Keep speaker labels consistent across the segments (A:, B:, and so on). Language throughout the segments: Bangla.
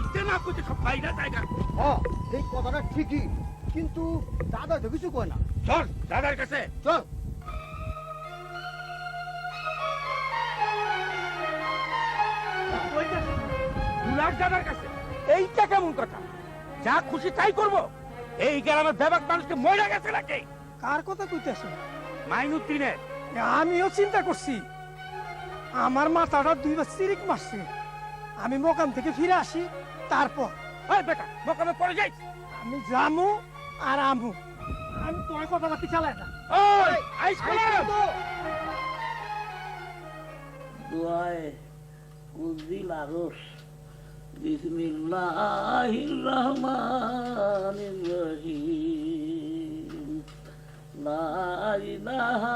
A: কইতে না কইতে সব বাইরে জায়গা।
B: হ্যাঁ এই কথাটা ঠিকই, কিন্তু দাদা তো কিছু কয় না।
A: চল দাদার কাছে
B: চল।
A: দুলার দাদার কাছে? এইটা কেমন কথা? যা খুশি তাই করবো? এই গ্রামের ব্যাপক মানুষকে মরে গেছে নাকি?
C: কার কথা কইতেছ?
A: মাইনুদ্দিনের।
C: আমিও চিন্তা করছি, আমার মাথাটা দুইবার চিরিক মারছে। আমি মোকাম থেকে ফিরে আসি, তারপর
A: বেটা মোকামে পড়ে যাই।
C: আমি জামু আর আমু। আমি তোমার কথাবার্তা চালাই না।
D: দোয়ায় কুজিল আরশ বিসমিল্লাহির রহমানির রহিম লা ইলাহা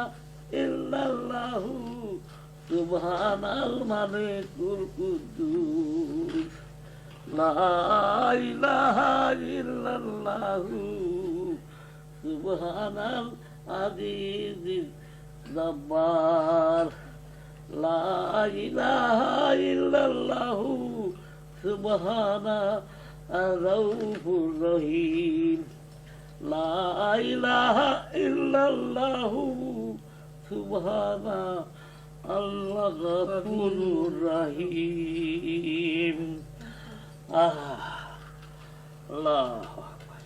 D: ইল্লাল্লাহু সুবহানাল মালিকুল কুদ্দুস লা ইলাহা ইল্লাল্লাহু সুবহানাল আজিজিল জব্বার লা ইলাহা ইল্লাল্লাহু সুবহানা আর-রাউফুর রহিম লা ইলাহা ইল্লাল্লাহু সুবহানা আল-গফুরুর রহিম। আল্লাহু আকবার।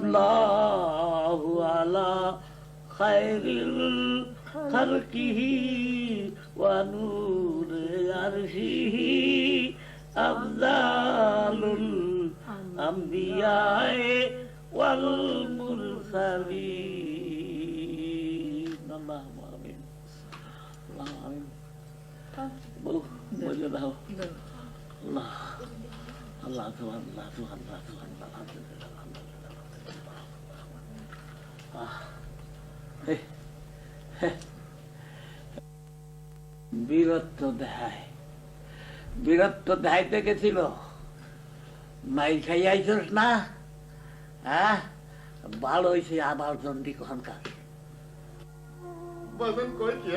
D: সাল্লাল্লাহু আলা খায়রিল খালকিহি ওয়া নূরে আরশিহি আফজালুল আমবিয়ায়ে ওয়াল মুরসালিন। আল্লাহুম্মা আমিন। আল্লাহুম্মা আমিন। বলে দাও আল্লাহ আল্লাহ সুবহানাল্লাহ সুবহানাল্লাহ সুবহানাল্লাহ আলহামদুলিল্লাহ আলহামদুলিল্লাহ। বীরত্ব দেখায়, বীরত্ব দেখাইতে গেছিল, মাই খাই আইছস না? হ্যাঁ ভালো হয়েছে আবার জন্ডি কখনকার।
E: বাজান কয় কি?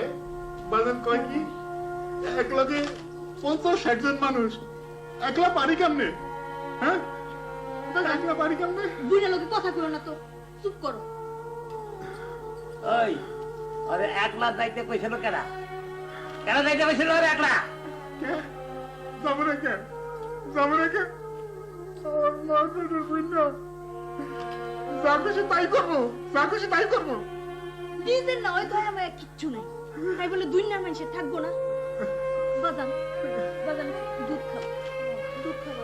E: বাজান কয় কি? একলাগে 50-60 জন মানুষ একলা পারি কেমনে? হ্যাঁ একলা পারি কেমনে?
F: দুইটা লোকে কথা কইও না তো, চুপ করো।
D: ওই আরে একলা যাইতে কইছিল কেডা? কেন যাইতে কইছিল আরে একলা?
E: কে যাবো রে? কে যাবো রে? কে আমার মাথাটা বুঝনা, যা খুশি তাই করবো, যা খুশি তাই করবো।
F: নিজের না ওই দয়া মায়া কিচ্ছু নাই, তাই বলে দুই না মানুষে থাকবো না। বাজান বাজান দুধ খাও, দুধ খাবো।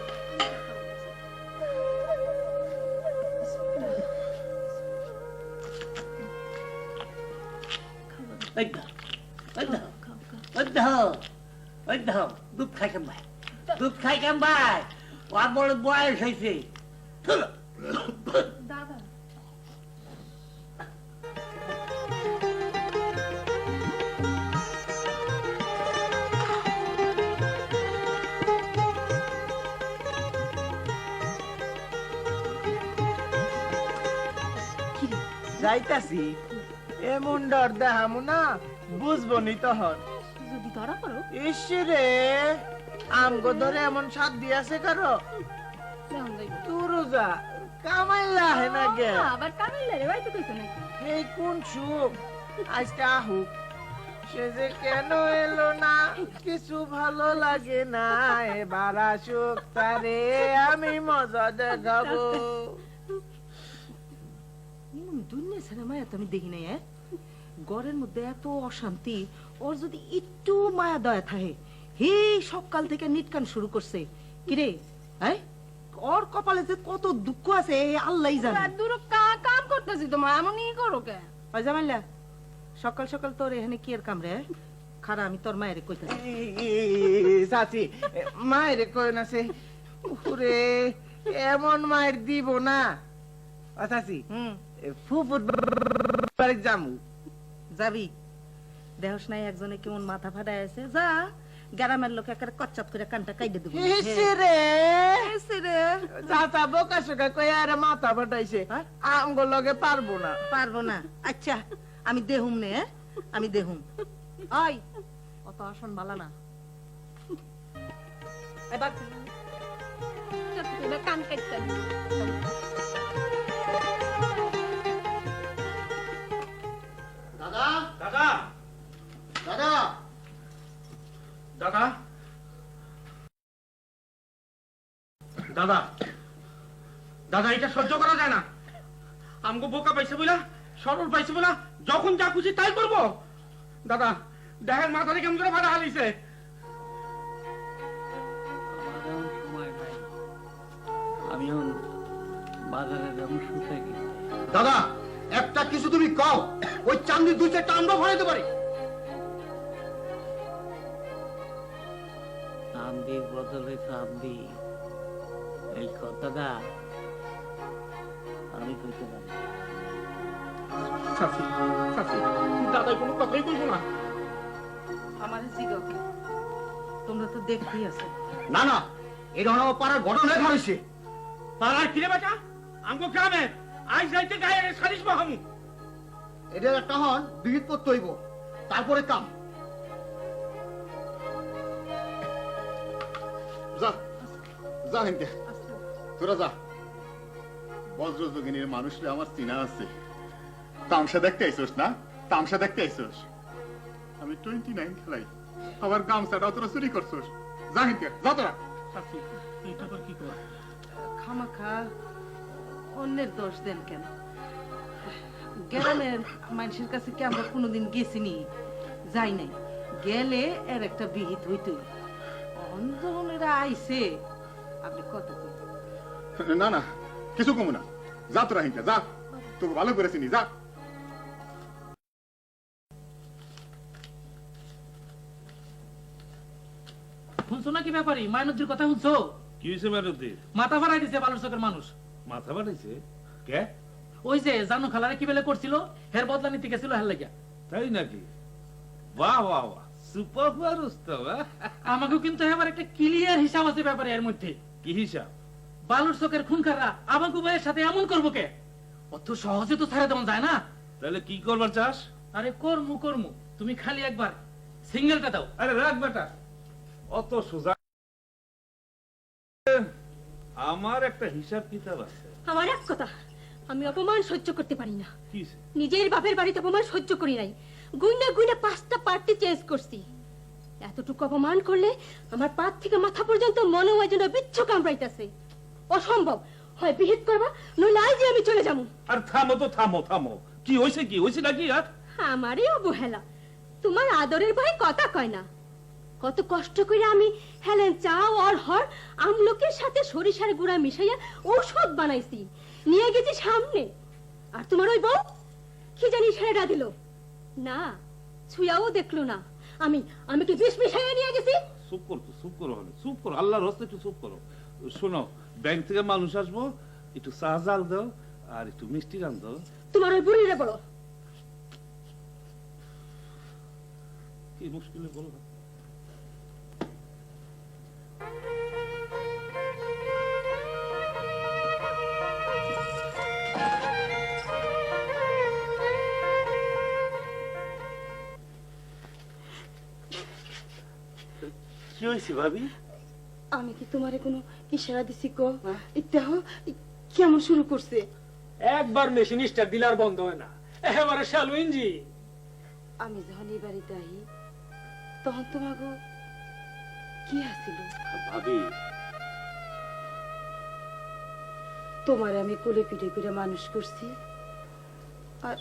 D: দুধ খাই কেম ভাই, দুধ খাই কেম ভাই? ওর বড় বয়স হয়েছে।
F: দাদা
G: যাইতাছি, এমন ডর দেখামু না বুঝবো নি তখন।
F: যদি ধরা করো
G: ইসরে আমগো ধরে এমন সাত দিয়াছে কারো তুরুজা কামাইলা হে না গে।
F: আবার কামিল্লা রে বাইতে কইছো নাকি?
G: এই কোন সুখ আজকে আহুক, সে যে কেন এলো না কিছু ভালো লাগে না, এবার আসুক তারে আমি মজা দেখাবো।
H: দুনিয়া ছাড়া মায়া তো আমি দেখি নাই। ঘরের মধ্যে এত অশান্তি, ওর যদি একটু মায়া দয়া থাকে, হে সকাল থেকে নিটকান শুরু করছে। কিরে হ্যাঁ, ওর কপালে যে কত দুঃখ আছে আল্লাহই জানে।
F: দূর কাম করতেছি তো মা, এমনই করো কে?
H: জামাইলা সকাল সকাল তোর এখানে কি এর কাম রে? খারা আমি তোর মায়ের কইতাছি।
G: চাচি মায়ের কই না সে ওরে এমন মায়ের দিব না। চাচি ফুফুর বাড়ি যামু।
H: যাবি? দেহস নাই একজনে কেমন মাথা ফাটায় আছে, যা গ্রামের লোক একেবারে কচ্চাপ করে কানটা কাইডে দেবো।
G: চাচা বোকা শোকা কই আরে মাথা ফাটাইছে, আমগো লগে পারবো না।
H: পারবো না? আচ্ছা আমি দেহুম নে, আমি দেহুম। ওই অত আসন বালা না, এবার
F: এবার কান কাটতে
B: দাদা
A: দাদা
B: দাদা
A: দাদা দাদা দাদা এটা সহ্য করা যায় না। আমগো বোকা পাইছে বলা, সরল পাইছে বলা, যখন যা খুশি তাই করবো। দাদা দেখেন মাথাটা কেমন করে ফাটা হালিছে।
D: আমার এখন সময় নাই, আমি এখন বাজারে যাবো শুতে গিয়ে।
B: দাদা একটা কিছু তুমি কও, ওই চান্দি 2-4টা আমরা ভরাইতে পারি।
D: চান্দির বদলে চান্দি, এই কথাটা আমি কইতে পারি।
A: চাচি চাচি দাদা কোনো কথাই বলবো না।
H: আমার জিগাও কি? তোমরা তো দেখতেই আছো।
B: না না, এই ধরনের পাড়ার ঘটনা ঘটেছে।
A: পাড়ায় ফিরে বেটা আমগো গ্রামে আজ যাইতে গায়ে সালিশ বাহামু।
B: এটা একটা হন বিহিত করতে হইব, তারপরে কাম।
E: যা যা হেনকে, তোরা যা। বজ্রযোগিনীর মানুষরে আমার চিনা আছে। তামসা দেখতে আইসোস না? তামসা দেখতে আইসোস? আমি 29 খেলাই, আবার গামছাটা তোরা চুরি করছোস। যা হেনকে, যা তোরা।
A: চাচি এটা আবার কি কর?
H: খামাখা অন্যের দোষ দেন কেন? গ্রামের মানুষের কাছে কি আমরা কোনোদিন গেছিনি? যাই নাই। গেলে এর একটা বিহিত হইতই। যখন এরা আইছে আপনি কত
E: না না, কিছু কমু না। যা তোরা হেনকে, যা। তোকে ভালো করে চিনি, যা।
I: শুনছো নাকি ব্যাপারী? মাইনুদ্দির কথা শুনছো?
A: কি হয়েছে মারুদ্দির?
I: মাথা ফাড়াই দিছে বালুর চকের মানুষ।
A: মাথা বাড়াইছে কে?
I: ওই যে জানু খালারে কি বেলে করছিল, হের বদলা নিতে গেছিল হের লাগিয়া।
A: তাই নাকি? বাহ বাহ বাহ, সুপার মানুষ তো।
I: আমাকেও কিন্তু এবার একটা ক্লিয়ার হিসাব আছে ব্যাপারে এর মধ্যে।
A: কি হিসাব?
I: বালুর চকের খুনখাররা আমাকে ভাইয়ের সাথে এমন করবো কে? অত সহজে তো ছাড়া দেওয়া যায় না।
A: তাহলে কি করবার চাস?
I: আরে কর্মু তুমি খালি একবার সিঙ্গেলটা দাও।
A: আরে রাখ বেটা, অত সোজা। আমার একটা হিসাব কিতাব আছে।
F: আমার এক কথা, আমি অপমান সহ্য করতে পারি না।
A: কি হইছে?
F: নিজের বাপের বাড়িতে অপমান সহ্য করি নাই, গুইনা গুইনা 5টা পার্টি চেঞ্জ করছি। এতটুকু অপমান করলে আমার পা থেকে মাথা পর্যন্ত মনে হয় যেন বিচ্ছু কামড়াইতেছে। অসম্ভব, হয় বিহিত করবা নইলে আজই আমি চলে যাবো।
A: আর থামো তো, থামো থামো। কি হয়েছে, কি হয়েছে নাকি? আর
F: আমারই অবহেলা, তোমার আদরের ভাই কথা কয় না। কত কষ্ট করে আমি হেলেন চা আর হর আমলকের সাথে সরিষার গুঁড়া মিশাইয়া ঔষধ বানাইছি, নিয়ে গেছি সামনে। আর তোমার ওই বউ কি জানি ছেড়েটা দিল না, ছুঁয়াও দেখলো না। আমি আমি কি বিষ মিশাইয়া নিয়ে গেছি?
A: চুপ করো, চুপ করো, চুপ করো, আল্লাহর হস্তে একটু চুপ করো। শোনো, ব্যাংক থেকে মানুষ আসবো, একটু চা জাল দাও আর একটু মিষ্টি রান দাও।
F: তোমার ওই বুড়িরে বলো।
A: কি মুশকিলে বলো না।
B: কি হয়েছে ভাবি?
F: আমি কি তোমারে কোনো ইশারা দিছি গো? ইত্যাহ কেমন শুরু করছে?
C: একবার মেশিন স্টার্ট দিলে আর বন্ধ হয় না, একেবারে চালু ইঞ্জিন।
F: আমি যখন এই বাড়িতে আহি তখন তোমাকে কি আসিল?
B: ভাবি
F: তোমার আমি কোলে পিঠে করে মানুষ করছি, আর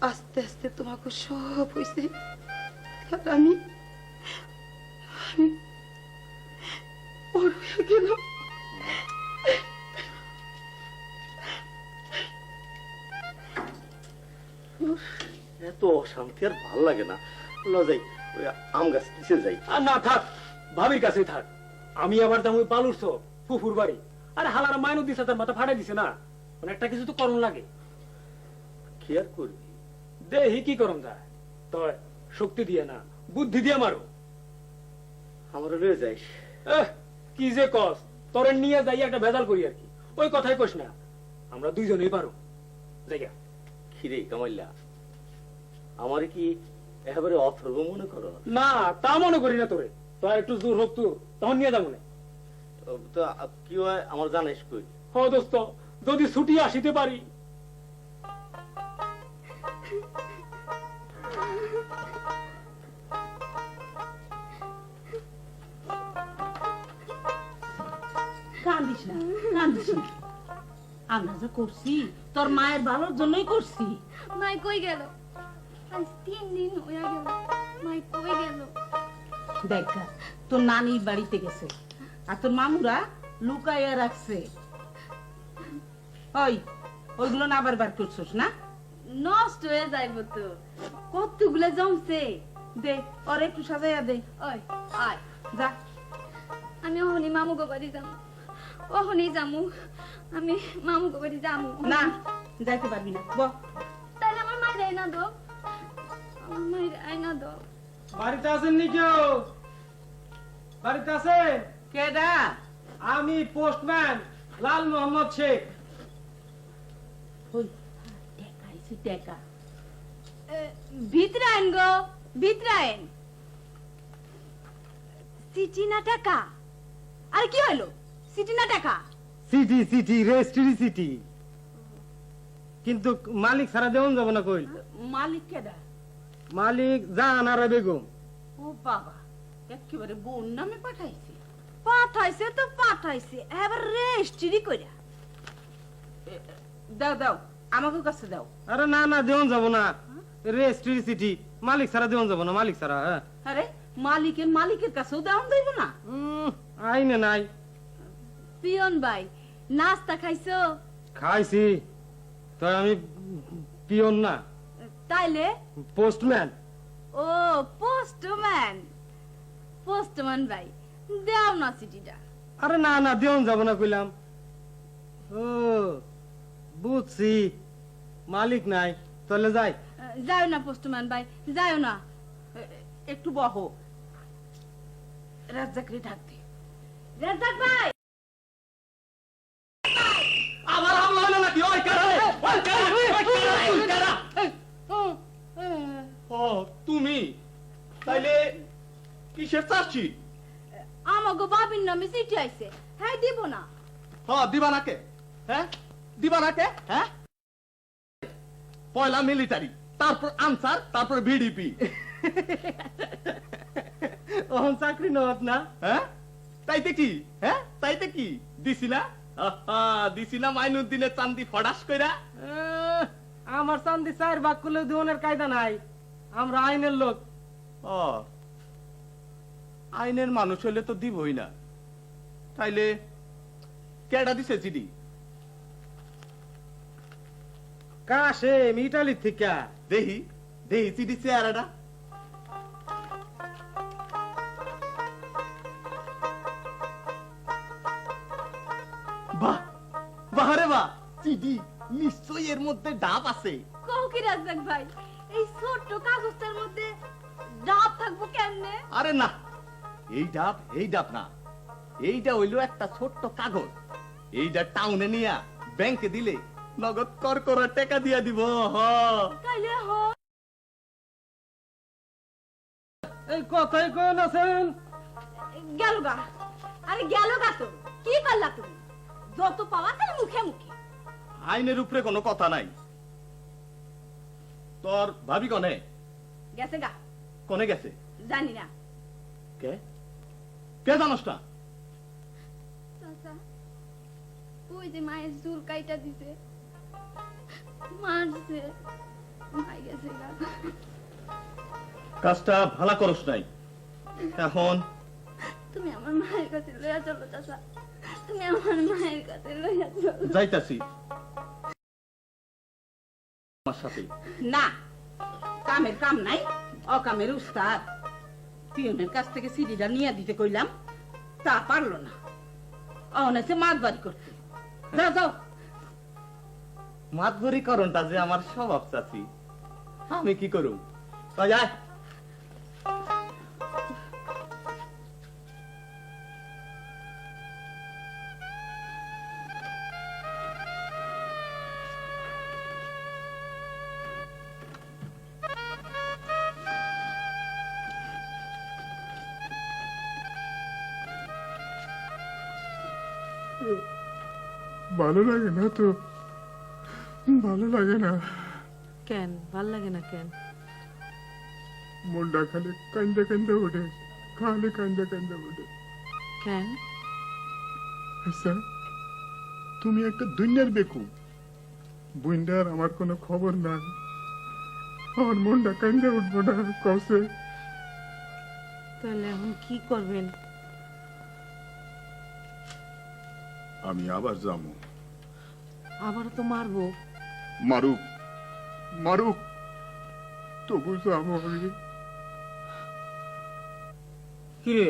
F: আস্তে আস্তে তোমাকে সব হয়েছে। আর আমি বড় হয়ে গেলাম।
B: এত অশান্তি আর ভাল লাগে না। যাই ওই আম গাছ নিচে যাই।
C: আর না থাক, ভাবির কাছেই থাক। আমি আবার তেমন পালুরছ ফুফুর বাড়ি। আরে হালার মাইনু দিছে, তার মাথা ফাটাই দিছে না, মানে একটা কিছু তো করণ লাগে।
B: কি আর করবি?
C: দেহি কি করণ যায়, তয় শক্তি দিয়ে না বুদ্ধি দিয়ে মারো।
B: আমার রয়ে যাইস।
C: কি যে কস, তোরে নিয়ে যাই একটা ভেজাল করি আর কি। ওই কথাই কস না, আমরা দুইজনেই পারো। জায়গা
B: খিরে কামাইলা, আমার কি একেবারে অথর্ব মনে করো?
C: না, তা মনে করি না তোরে। তো আর একটু জোর হোক তো তখন নিয়ে যাবো না।
B: তো কি হয় আমার জানাইস কই?
C: হ দোস্ত, যদি ছুটি আসিতে পারি।
H: কান্দিস না, কান্দিস না। আমরা যা করছি তোর মায়ের ভালোর জন্যই করছি।
F: মাই কই গেল? আজ 3 দিন হয়ে গেল, মাই কই গেল?
H: দেখ গা, তোর নানির বাড়িতে গেছে আর তোর মামুরা লুকাইয়া রাখছে। ওই ওইগুলো না আবার বার করছিস না?
F: নষ্ট হয়ে যাইব তো, কতগুলা জমছে।
H: দে ওর একটু সাজাইয়া দে।
F: ওই আয়,
H: যা।
F: আমি ওহনি মামু গো বাড়ি যামু, ওহনি যামু, আমি মামু গো বাড়ি যামু।
H: না, যাইতে পারবি না। বল।
F: তাহলে আমার মায়ের আয়না দাও, আমার মায়ের আয়না দাও।
A: বাড়িতে আছেন নি কেউ? বাড়িতে আছেন?
H: কেডা?
A: আমি পোস্টম্যান লাল মোহাম্মদ শেখ।
H: ওই টাকা আইছে, টাকা।
F: ভিতরে আইন গো, ভিতরে আইন। সিটি না টাকা? আর কি হলো? সিটি না টাকা?
A: সিটি সিটি রেজিস্ট্রি সিটি, কিন্তু মালিক সারা দেওয়া যাবে না। কই
H: মালিক কেডা?
A: মালিক জাহানারা বেগম।
H: ও বাবা, একেবারে বোন নামে পাঠাইছে।
F: পাঠাইছে তো পাঠাইছে, এবার রেজিস্ট্রি কইরা।
H: দাও দাও, আমাকে কাছে দাও।
A: আরে না না, দেওয়া যাব না। রেজিস্ট্রি সিটি মালিক সারা দেওয়া যাব না, মালিক সারা। হ্যাঁ,
H: আরে মালিকের কাছেও দাম দেব না?
A: আইনে নাই।
F: পিয়ন ভাই, নাস্তা খাইছো?
A: খাইছি, তো আমি পিয়ন না,
F: তাইলে?
A: পোস্টম্যান।
F: ও পোস্টম্যান, পোস্টম্যান ভাই দাও না সিটিটা।
A: আরে না না, দেওয়া যাব না কইলাম। ও বুঝছি, মালিক নাই, তাহলে যাই।
F: যাও না পোস্টম্যান ভাই, যাও না।
H: একটু বহো, রাজ্জাকরে ডাক দে।
F: রাজ্জাক ভাই,
B: আমার হামলা হলো নাকি? ওই কারা রে? ওই কারা? ওই কারা? ওই কারা? ও তুমি তাইলে কিসের চাচ্ছি?
F: আমাগো বাবির নামে চিঠি আইছে, হ্যাঁ দিব না।
B: দিবা নাকে? হ্যাঁ দিবা নাকে? হ্যাঁ, পয়লা মিলিটারি, তারপর আনসার, তারপর ভিডিপি।
A: ওহন চাকরি নত না।
B: হ্যাঁ তাইতে কি? হ্যাঁ তাইতে কি দিছিলা? দিছিলা মাইনুদ্দিনের চান্দি ফড়াস কইরা।
A: আমার চান্দি 4 ভাগ করলে দেওয়ানের কায়দা নাই, আমরা আইনের লোক।
B: ও আইনের মানুষ হলে তো দিবই না, তাইলে কেডা দিছে চিডি?
A: কাশে ইটালি থেকে।
B: দেহি দেহি চিডি চেহারাটা। বাহ বাহ রে বাহ, চিডি নিশ্চয়ই এর মধ্যে ডাব আছে।
F: কও কি রাজ্জাক ভাই, এই ছোট্ট কাগজটার মধ্যে ডাব থাকবো কেমনে?
B: আরে না, এই ডাব না, এইটা হইলো একটা ছোট্ট কাগজ। এইটা টাউনে নিয়া ব্যাংকে দিলে নগদ করকরা টাকা দিয়া দিব।
F: তাইলে হ।
A: এই কথাই কোন আছেন?
F: গেল গা, আরে গেল গা। তো কি করলা তুমি? যত পাওয়া তার মুখে মুখে।
B: আইনের উপরে কোনো কথা নাই। তোর ভাবি কনে?
F: গেছে গা।
B: কনে গেছে?
F: জানি না।
B: কে কে জানোস না?
F: চাচা, ওই যে মায়ের চুল কাইটা দিছে, মারছে, মাই গেছে গা।
B: কাজটা ভালো করস নাই। এখন
F: তুমি আমার মায়ের কাছে লইয়া চলো চাচা, তুমি আমার মায়ের কাছে লইয়া চলো।
B: যাইতাছি আমার সাথে।
H: না, কামের কাম নাই, অকামের উস্তাদ। পিয়নের কাছ থেকে সিডিটা নিয়ে দিতে কইলাম, তা পারলো না। অনেছে মাতবাড়ি করতে। যাও যাও।
B: মাতবরীকরণটা যে আমার স্বভাব চাচি, আমি কি করুম? যায়
E: ভালো লাগে না তো, ভালো লাগে না।
H: কেন ভাল লাগে না কেন?
E: মনটা খালি কান্দা কান্দা ওঠে, খালি কান্দা কান্দা ওঠে।
H: কেন?
E: আচ্ছা, তুমি একটা দুনিয়ার বেকু, বুইন্ডার আমার কোনো খবর নাই, আমার মনটা কান্দা উঠবো না কসে?
H: তাহলে এখন কি করবেন?
E: আমি আবার যাবো।
H: আবার তো মারবো।
E: মারুক মারুক, তবু যাবো আমি।
C: কিরে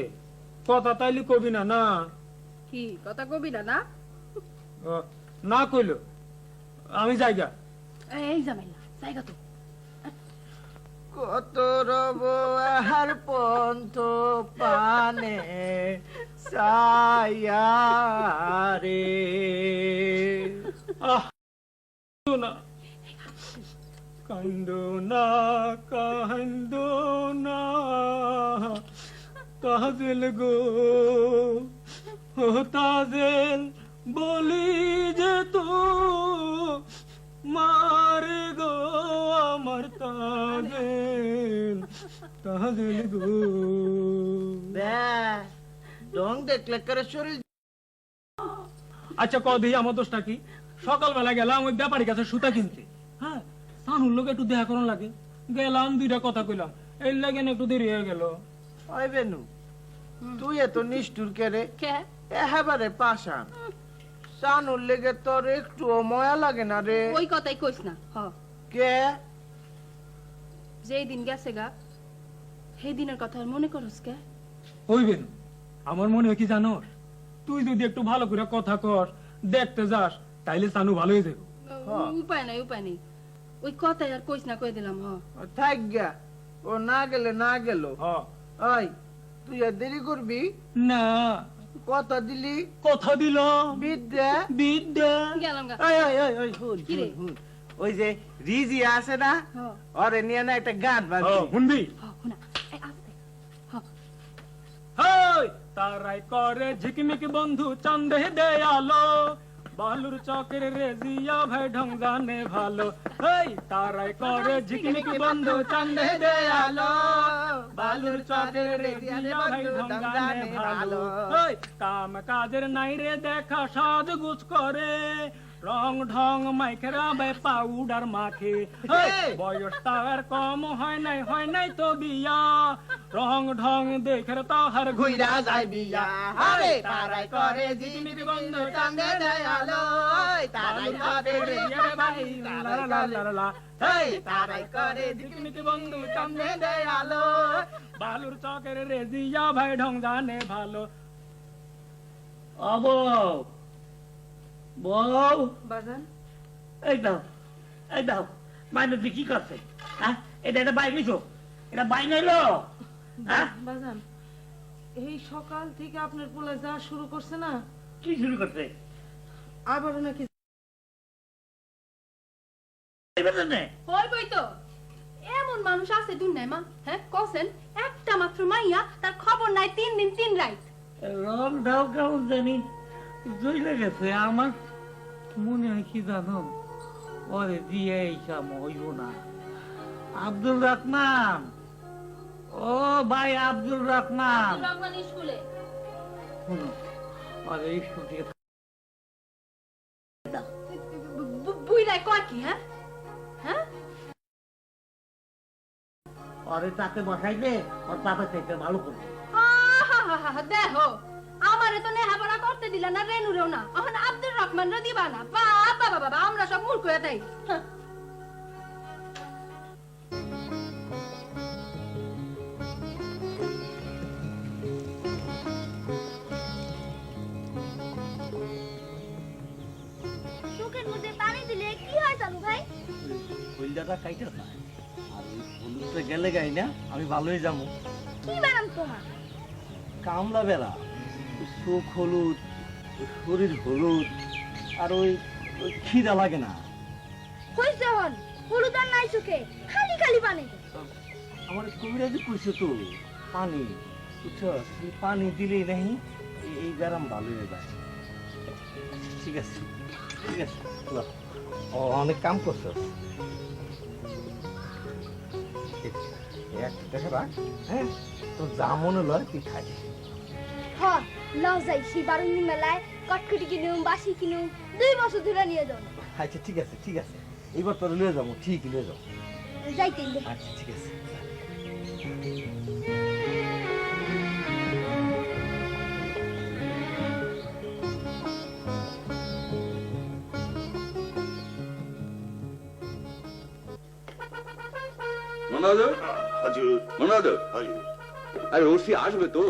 C: কথা তাইলে কবি না? না
F: কি কথা কবি না?
C: না কইল আমি যাইগা।
F: এই জামাইলা জায়গা তো
G: কত রব আর পন্থ পানে সায়া রে।
C: না কান্দো না, কান্দো না তাজেল গো, ও তাজেল বলি যে তো মারে গো আমার তাজেল, তাজেল গো।
G: ডং দেখলে করে শরীর।
C: আচ্ছা কদি আমার দোষটা কি? সকালবেলা গেলাম ওই ব্যাপারীর কাছে সুতা কিনতে, হ্যাঁ সানুর লোক একটু দেখা করার লাগে, গেলাম দুইটা কথা কইলাম, এই লাগে একটু দেরি হয়ে গেল।
G: ওই বেনু, তুই এত নিষ্ঠুর কে রে?
F: কে
G: একেবারে পাশান। সানুর লেগে তোর একটু ময়া লাগে না রে?
F: ওই কথাই কইস না।
G: কে?
F: যেই দিন গেছে গা সেই দিনের কথা আর মনে করস কে?
C: হইবেন আমার মনে হয় কি জানোস, তুই যদি একটু ভালো করে কথা কর, দেখতে যাস, তাইলে সানু ভালো হয়ে যাবে।
F: উপায় নাই উপায় নেই, ওই কথাই আর কইস না কই দিলাম।
G: থাক গা, ও না গেলে না গেল।
C: হ্যাঁ
G: ওই তুই আর দেরি করবি
C: না,
G: কথা দিলি,
C: কথা দিলাম,
G: বিদ্যা
C: বিদ্যা।
F: গেলাম গা।
G: ওই ওই ওই ওই হুন
F: কি রে?
G: হুন, হুন। ওই যে রিজি আছে না, ওরে নিয়ে না একটা গান বাজবি।
C: শুনবি?
F: শোনা এই আস্তে।
C: হেই তারাই করে ঝিকমিক বন্ধু চান্দে দেয়ালো, বালুর চকের রেজিয়া ভাই ঢং জানে ভালো। হেই তারাই করে ঝিকমিক বন্ধু চান্দে দেয়ালো, বালুর চকের রেজিয়া ভাই ঢং জানে ভালো। হেই কাম কাজের নাই রে দেখা সাজগুজ করে, রং ঢং মাইখেরা বে পাউডার মাখে। বয়স তার কম হয় নাই তো বিয়া, রং ঢং দেখে তাহার
G: ঘুইরা যায় বিয়া। আরে তারাই করে
C: ঝিকমিক বন্ধু
G: চান্দে দেয়ালো, তারাই করে
C: রে ভাই লা লা লা লা লা।
G: এই তারাই করে
C: ঝিকমিক বন্ধু চান্দে
G: চান্দে দেয়ালো।
C: বালুর চকের রেজিয়া ভাই ঢং জানে ভালো।
D: অবৌ বউ,
F: বাজান
D: এই দাও বাইরে কি করছে? হ্যাঁ এটা এটা বাইরে নিছো, এটা বাইরে নাইলো। হ্যাঁ
H: বাজান, এই সকাল থেকে আপনার পোলা যা শুরু করছে না,
D: কি শুরু করছে?
H: আবারও নাকি
F: হইবই তো। এমন মানুষ আছে দুনিয়ায় মা, হ্যাঁ কছেন? একটা মাত্র মাইয়া, তার খবর নাই 3 দিন 3 রাত।
D: রং ঢাও কেমন জানি জইলে গেছে। আমার মনে হয় কি জানো, ওরে দিয়ে এই কাম হইব না। আব্দুল রহমান, ও ভাই আব্দুল রহমান,
F: রহমান স্কুলে
D: শুনো ওরে স্কুল থেকে
F: বুইরাই কয় কি? হ্যাঁ হ্যাঁ
D: ওরে তাকে বসাইলে ওর বাবা থেকে ভালো করবে।
F: দেখো আমারে তো নেহাপড়া করতে দিলা না, রেনুরেও না, এখন আব্দুর রহমান রে দিবা না। বাবা বাবা আমরা সব মূর্খ হয়ে তাই।
J: চোখের মধ্যে পানি দিলে কি হয় জানু ভাই?
B: হলদাটা কাইটা না, আর ওই হলুদটা গেলে গাই না আমি ভালোই যাবো।
J: কি বানাম তোমার?
B: কামলা বেড়া, চোখ হলুদ, শরীর হলুদ, আর ওই ওই খিদা লাগে না।
J: হইছে হন হলুদ আর নাই চোখে, খালি খালি পানি।
B: আমার কবিরাজি কইছে তো পানি, বুঝছো? পানি দিলেই নাহি এই ব্যারাম ভালো হয়ে যায়।
G: ঠিক আছে ঠিক আছে ল। অনেক কাম করছস। একটা টাকা রাখ, হ্যাঁ তোর যা মনে লয় তুই খাই।
J: হ লও যাই সেই বারুনি মেলায় কটকটি কিনুম বাসি কিনুম 2 বছর ধরে নিয়ে যাও
G: আচ্ছা ঠিক আছে ঠিক আছে, এবার তোর লয়ে যাবো, ঠিক লয়ে যাবো।
J: যাইতে
G: আচ্ছা ঠিক আছে।
K: মনোদর
L: হাজির
K: মনোদর
L: হাজির
K: আরে ওসি আসবে তো?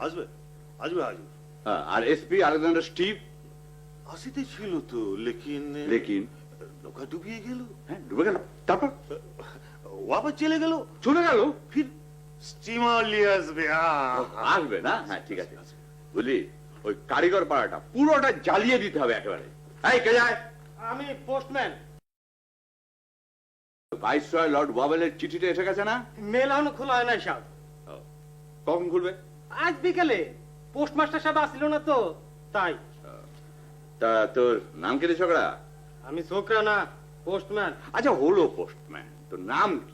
L: আসবে আসবে আসবে
K: হ্যাঁ, আর এসপি আলেকজান্ডার স্টিভ?
L: আসিতে ছিল তো লেকিন
K: লেকিন
L: নৌকা ডুবিয়ে গেল।
K: হ্যাঁ ডুবে গেল, তারপর
L: ও আবার চলে গেল।
K: চলে গেল?
L: ফির স্টিমার নিয়ে আসবে।
K: আসবে না? হ্যাঁ ঠিক আছে, বুঝলি ওই কারিগর পাড়াটা পুরোটা জ্বালিয়ে দিতে হবে একেবারে। এই কে যায়?
A: আমি পোস্টম্যান।
K: ভাইসরয় লর্ড ওয়াবেলের চিঠিটা এসে গেছে না?
A: মেল এখনো খোলা হয় নাই সাহেব।
K: কখন খুলবে?
A: আজ বিকেলে পোস্টমাস্টার সাহেব আসছিল না তো তাই।
K: তা তোর নাম কি রে ছোকরা?
A: আমি ছোকরা না, পোস্টম্যান।
K: আচ্ছা হলো পোস্টম্যান, তোর নাম কি?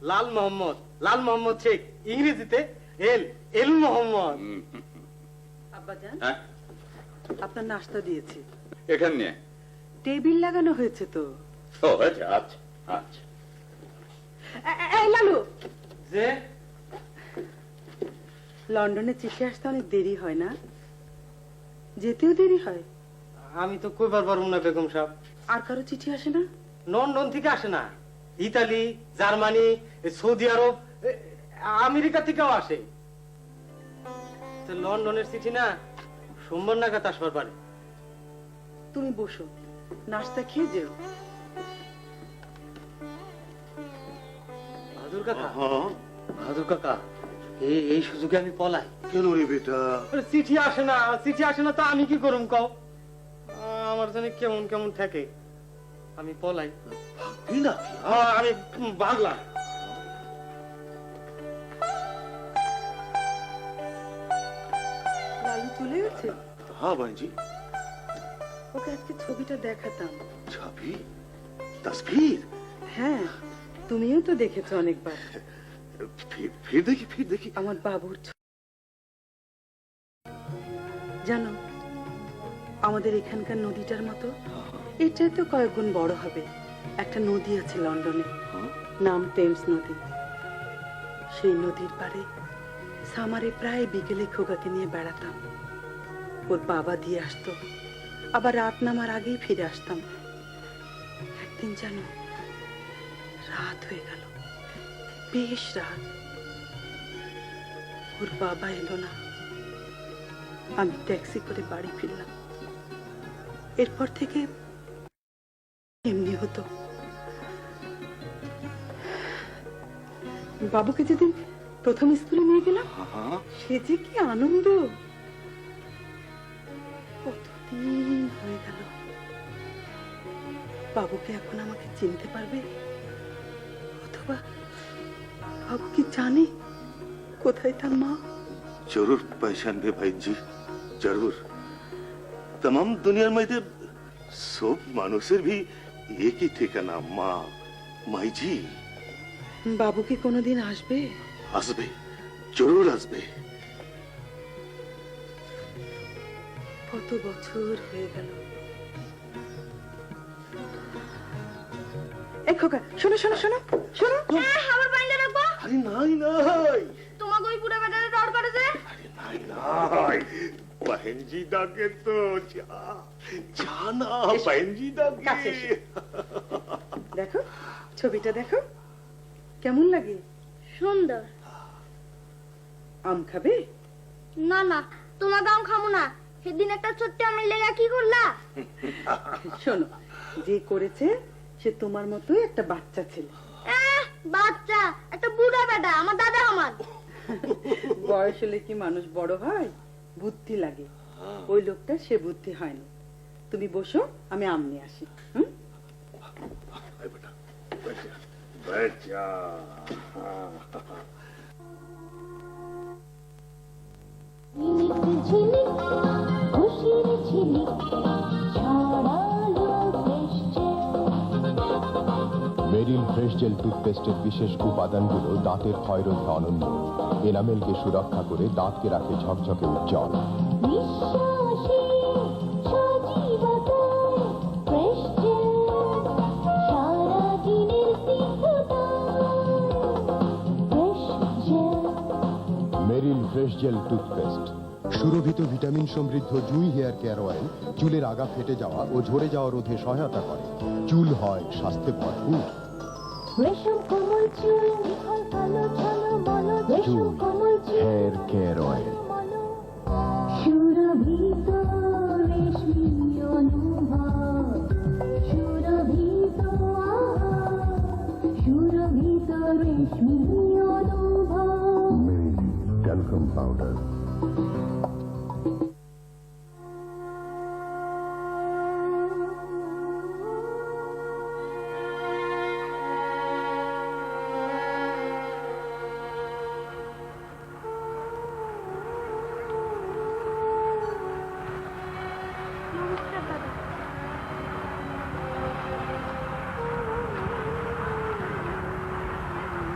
A: লাল মোহাম্মদ, লাল মোহাম্মদ শেখ, ইংরেজিতে এল মোহাম্মদ।
H: আব্বাজান
K: হ্যাঁ
H: আপনার নাস্তা দিয়েছি,
K: এখানে নিয়ে।
H: টেবিল লাগানো হয়েছে তো।
K: ও আচ্ছা আচ্ছা আচ্ছা।
H: এই লালু,
A: যে
H: লন্ডনে চিঠি আসতে অনেক দেরি হয় না? যেতেও দেরি হয়?
A: আমি তো কইবার পারবো না বেগম সাহেব।
H: আর কারো চিঠি আসে না?
A: লন্ডন থেকে আসে না, ইতালি, জার্মানি, সৌদি আরব, আমেরিকা থেকেও আসে। তো লন্ডনের চিঠি না সোমবার নাগাদ আসবার পারে।
H: তুমি বসো, নাস্তা খেয়ে যেও।
A: বাহাদুর কাকা,
L: হ্যাঁ
A: বাহাদুর কাকা, এই সুযোগে আমি পলাই।
L: কেন রে বেটা?
A: চিঠি আসে না, চিঠি আসে না তো আমি কি করুম কও? আমার জানি কেমন কেমন থাকে, আমি পলাই।
L: কি না
A: আমি ভাগলাম।
H: লালু চলে গেছে?
L: হ্যাঁ ভাইজি।
H: ওকে আজকে ছবিটা দেখাতাম।
L: ছবি? তসবির?
H: হ্যাঁ, তুমিও তো দেখেছো অনেকবার।
L: ফির দেখি ফির দেখি।
H: আমার বাবুর জানো, আমাদের এখানকার নদীটার মতো এটা তো কয়েক গুণ বড় হবে। একটা নদী আছে লন্ডনে, নাম টেমস নদী। সেই নদীর পাড়ে সামারে প্রায় বিকেলে খোকাকে নিয়ে বেড়াতাম। ওর বাবা দিয়ে আসতো, আবার রাত নামার আগেই ফিরে আসতাম। একদিন জানো, রাত হয়ে গেল, বেশ রাত। ওর বাবা এলো না, আমি ট্যাক্সি করে বাড়ি ফিরলাম। এরপর থেকে এমনি হতো। বাবুকে যেদিন প্রথম স্কুলে নিয়ে গেলাম, সে যে কি আনন্দ! কতদিন হয়ে গেল। বাবুকে এখন আমাকে চিনতে পারবে, অথবা বাবু কি জানে কোথায় তার মা?
L: जरूर पहचान बे भाई जी, जरूर। तमाम दुनियार मध्य सब मानुषेर भी एक ही ठिकाना, মা, মাইজি।
H: বাবু কি কোনোদিন আসবে?
L: আসবে, জরুর আসবে।
H: কত বছর হয়ে গেল। এই খোকা, শোনো শোনো শোনো শোনো।
J: আমার বাইন্দা রাখবো।
L: আরে নাই নাই,
J: তোমাকে ওই পুরো বেটারে ডর করে যে।
L: আরে নাই নাই, बहन जी डाके तो जाना, बहन जी डाके।
H: দেখো ছবিটা, দেখো কেমন লাগে।
J: সুন্দর।
H: আম খাবে?
J: না না, তোমার দাম খামু না। সেদিন একটা ছোট্ট আমি লেগা কি করলা?
H: শোনো, যে করেছে সে তোমার মতোই একটা বাচ্চা ছেলে।
J: বাচ্চা, একটা বুড়া বেটা, আমার দাদা আমার।
H: বয়স হলে কি মানুষ বড় হয়? বুদ্ধি লাগে। ওই লোকটা সে বুদ্ধি হয়নি। তুমি বসো, আমি আম নিয়ে আসি। হুম,
L: बेटा बैठ जा।
J: ঝিলিক ঝিলিক খুশির ঝিলিক
M: ফ্রেশ জেল টুথপেস্টের বিশেষ উপাদানগুলো দাঁতের ক্ষয়রোধে অনন্য। এনামেলকে সুরক্ষা করে দাঁতকে রাখে ঝকঝকে উজ্জ্বল। মেরিল ফ্রেশ জেল টুথপেস্ট সুরভিত ভিটামিন সমৃদ্ধ জুঁই হেয়ার কেয়ার অয়েল চুলের আগা ফেটে যাওয়া ও ঝরে যাওয়া রোধে সহায়তা করে। চুল হয় স্বাস্থ্যে ভরপুর। চুল hair care oil. Talcum powder.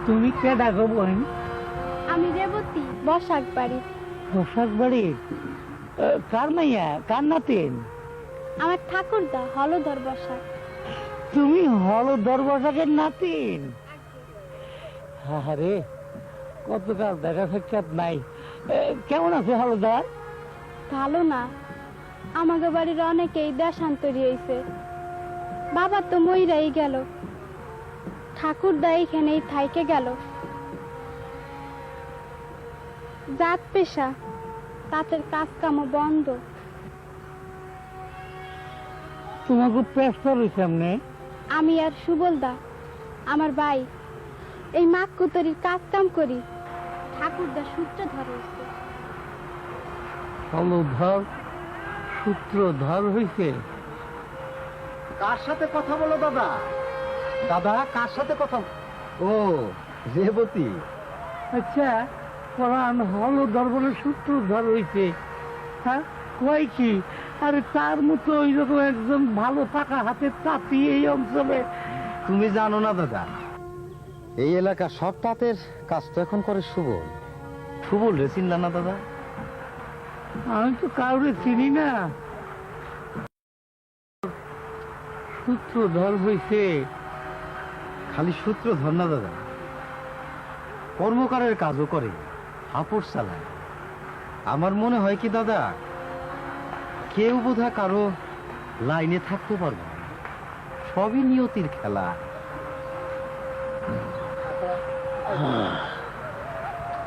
D: তুমি কে ডাকো বোন?
J: আমি রেবতী, বসাক বাড়ি।
D: পোশাক বাড়ি? কার মাইয়া, কার নাতিন?
J: আমার ঠাকুরদা হলধর বসাক।
D: তুমি হলধর বসাকের নাতিন? আরে কতকাল দেখা সাক্ষাৎ নাই। কেমন আছে হলধর?
J: ভালো না, আমাকে বাড়ির অনেকেই দেশান্তরী হয়েছে। বাবা তো মইরাই গেল, ঠাকুরদা এইখানেই থাইকে গেল। জাত পেশা, তাঁতের কাজ কামও বন্ধ।
D: তোমাকে পেশার সামনে
J: আমি আর সুবলদা, আমার ভাই, এই মাকুতরির কাজ কাম করি। ঠাকুরদা সূত্রধর হয়েছে।
D: হলধর সূত্রধর হয়েছে?
B: কার সাথে কথা বলো দাদা? দাদা কার সাথে কথা? ও রেবতী।
D: আচ্ছা, পরাণ হলধর বলে সূত্রধর হয়েছে? হ্যাঁ, কয় কি? আরে তার মতো ওই রকম একজন ভালো টাকা হাতে তাঁতি এই অঞ্চলে।
B: তুমি জানো না দাদা, এই এলাকা সব তাঁতের কাজ তো এখন করে সুবল। সুবল রে চিনলা না দাদা?
D: আমি তো কাউরে চিনি না। সূত্রধর হয়েছে?
B: খালি সূত্রধর না দাদা, কর্মকারের কাজও করে, হাপড় চালায়। আমার মনে হয় কি দাদা, কেউ বোধহয় কারো লাইনে থাকতে পারবে না। সবই নিয়তির খেলা।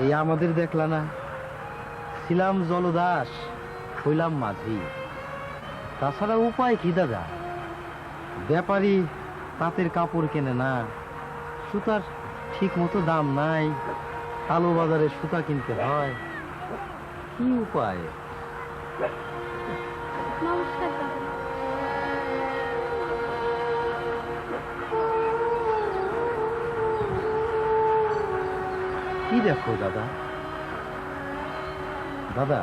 B: এই আমাদের দেখলা না, ছিলাম জলদাস, হইলাম মাঝি। তাছাড়া উপায় কি দাদা? ব্যাপারী তাঁতের কাপড় কেনে না, সুতার ঠিক মতো দাম নাই, কালো বাজারে সুতা কিনতে হয়। কি উপায়?
J: নমস্কার দাদা।
B: কি দেখো দাদা? দাদা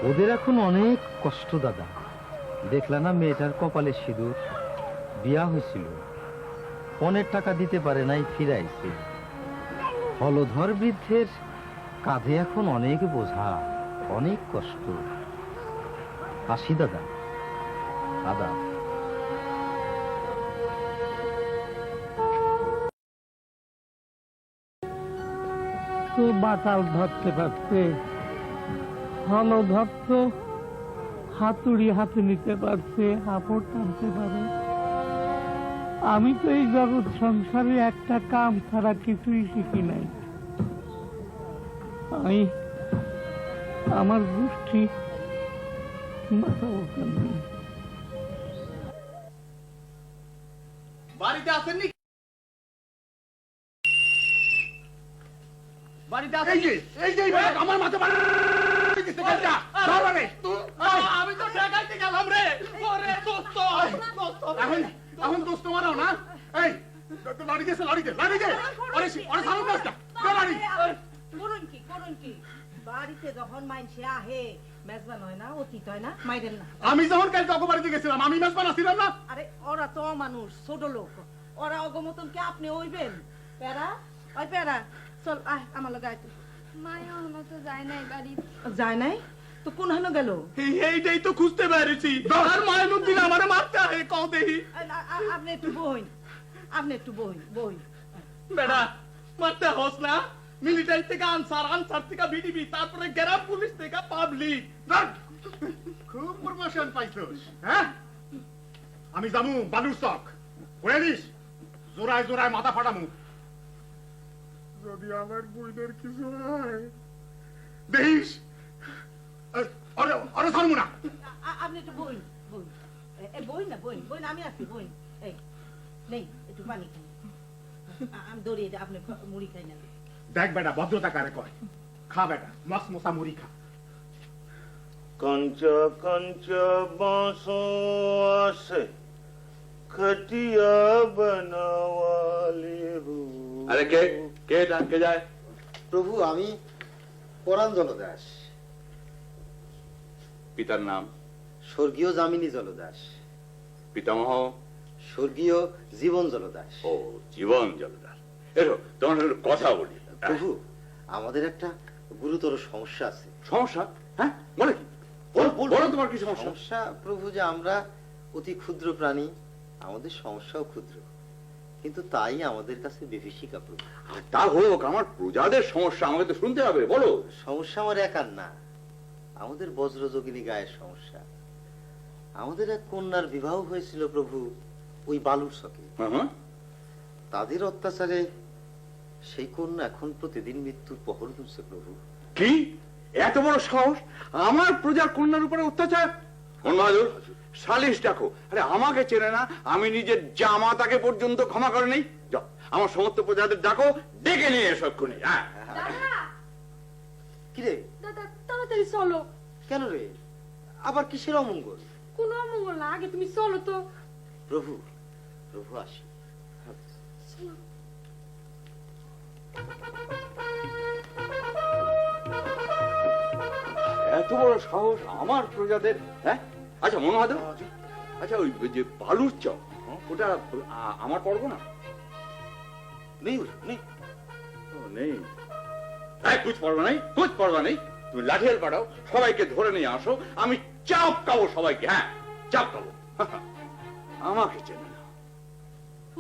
B: ওদের এখন অনেক কষ্ট দাদা। দেখলা না মেয়েটার কপালে সিঁদুর? বিয়া হয়েছিল, পনের টাকা দিতে পারে নাই, ফিরাইছে। হলধর বৃদ্ধের কাঁধে এখন অনেক বোঝা, অনেক কষ্ট। আসি দাদা। দাদা
D: তো বাতাল ধরতে পারছে, হলধর তো হাতুড়ি হাতে নিতে পারছে, হাপড় টানতে পারে। আমি তো এই জগৎ সংসারে একটা কাম ছাড়া কিছুই শিখি নাই। আমি আমার গোষ্ঠী
A: বাড়িতে আসেননি? বাড়িতে আসেন? এই যে আমার মাথা আমি তো ঠেকাইতে গেলাম রে। এখন দোস্ত মারাও না? এই
E: লাড়ি গেছে, লাড়ি দে, লাড়ি দে। ওরে সামনে দাস না, দে লাড়ি।
H: করুন কি বাড়িতে যখন মাইনসে আহে মেজবান হয় না, অতীত হয় না, মাইরেন না।
E: আমি যখন কাল তক বাড়িতে গেছিলাম, আমি মেজবান আসছিলাম না?
H: আরে ওরা তো মানুষ, ছোট লোক, ওরা অগমতন কি আপনি হইবেন? প্যারা, ওই প্যারা, চল আয় আমার লগে আয় তুই।
J: মায়া হলো তো যায় নাই বাড়ি।
H: যায় নাই তো কোন হানো গেল?
A: এইটাই তো খুঁজতে পেরেছি। আর মাইনুদ্দিন আমারে মারতে আহে, কও দেহি।
H: আপনি একটু বইন, আপনি একটু বইন, বইন।
A: বেটা মারতে হস না। মিলিটারি থেকে আনসার, আনসার থেকে বিডিবি, তারপরে গ্রাম পুলিশ থেকে পাবলিক।
E: খুব প্রমোশন পাইছস, হ্যাঁ? আমি যামু বালুর চক, বলে দিস জোড়ায় জোড়ায় মাথা ফাটামু। যদি আমার বইদের কিছু হয় দেখিস, আরে ছাড়মু না।
H: আপনি একটু বইন, বইন, বইন না, বইন, বইন, আমি আছি, বইন। এই নেই একটু পানি খাই, আমি দৌড়িয়ে আপনি মুড়ি খাই না।
E: দেখ বেটা, ভদ্রতা কারে কয়। খা বেটা, মসমসা মুড়ি খা।
L: कंच कंच बांसों से खटिया बनवाले हो।
K: আরে কে কে ডাকে যায়?
B: প্রভু, আমি পরাণ জলদাস,
K: পিতার নাম?
B: স্বর্গীয় যামিনী জলদাস।
K: পিতামহ?
B: স্বর্গীয় জীবন জলদাস।
K: ও, জীবন জলদাস। এরো তোমার সাথে কথা বলি।
B: প্রভু, আমাদের একটা গুরুতর সমস্যা আছে।
K: সমস্যা? হ্যাঁ, বলে কি? বলো তোমার কি সমস্যা?
B: সমস্যা প্রভু যে আমরা অতি ক্ষুদ্র প্রাণী, আমাদের সমস্যাও ক্ষুদ্র, কিন্তু তাই আমাদের কাছে বিভীষিকা প্রভু।
K: আর তা হোক, আমার প্রজাদের সমস্যা আমাকে তো শুনতে হবে, বলো।
B: সমস্যা আমার একার না, আমাদের বজ্রযোগিনী গায়ের সমস্যা। আমাদের এক কন্যার বিবাহ হয়েছিল প্রভু ওই বালুর চকে। তাদের অত্যাচারে সেই কন্যা এখন প্রতিদিন মৃত্যুর পহর গুনছে প্রভু।
K: কি এত বড় সাহস! আমার প্রজার কন্যার উপরে অত্যাচার! বাহাদুর, সালিশ ডাকো। আরে আমাকে চেনে না, আমি নিজের জামা তাকে পর্যন্ত ক্ষমা করে নেই। যাও, আমার সমস্ত প্রজাদের ডাকো, ডেকে নিয়ে এসো এক্ষুনি। হ্যাঁ,
B: কি রে?
F: দাদা তাড়াতাড়ি চলো।
B: কেন রে, আবার কিসের অমঙ্গল?
F: কোনো অমঙ্গল না, আগে তুমি চলো তো।
B: প্রভু, প্রভু আসি।
K: এত বড় সাহস আমার প্রজাদের! হ্যাঁ, আচ্ছা মনোহাদা, আচ্ছা ওই যে বালুর চক, ওটা আমার পড়বো না?
L: नहीं नहीं
K: নেই, কুচ পড়বা নেই, কুচ পড়বা নেই। তুমি লাঠিয়াল পাঠাও, সবাইকে ধরে নিয়ে আসো, আমি চাপ খাবো সবাইকে। হ্যাঁ, চাপ খাবো। আমাকে চেনে না।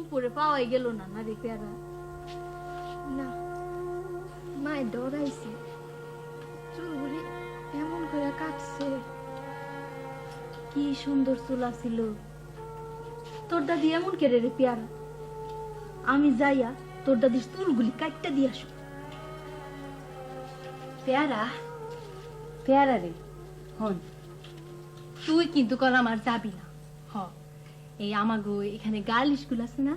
J: উপরে পাওয়াই গেল না, না রে পেয়ারা। না, মায়ের ডরাইছে, চুলগুলি এমন করে কাটছে। কি সুন্দর চুলা ছিল তোর দাদি, এমন কেড়ে রে পেয়ারা। আমি যাইয়া তোর দাদির চুলগুলি কাটতে দিয়ে আসো। পেয়ারা, পেয়ারা রে, হন তুই কিন্তু কর আমার যাবি না। হ, এই আমাগো এখানে গার্ল স্কুল আছে না,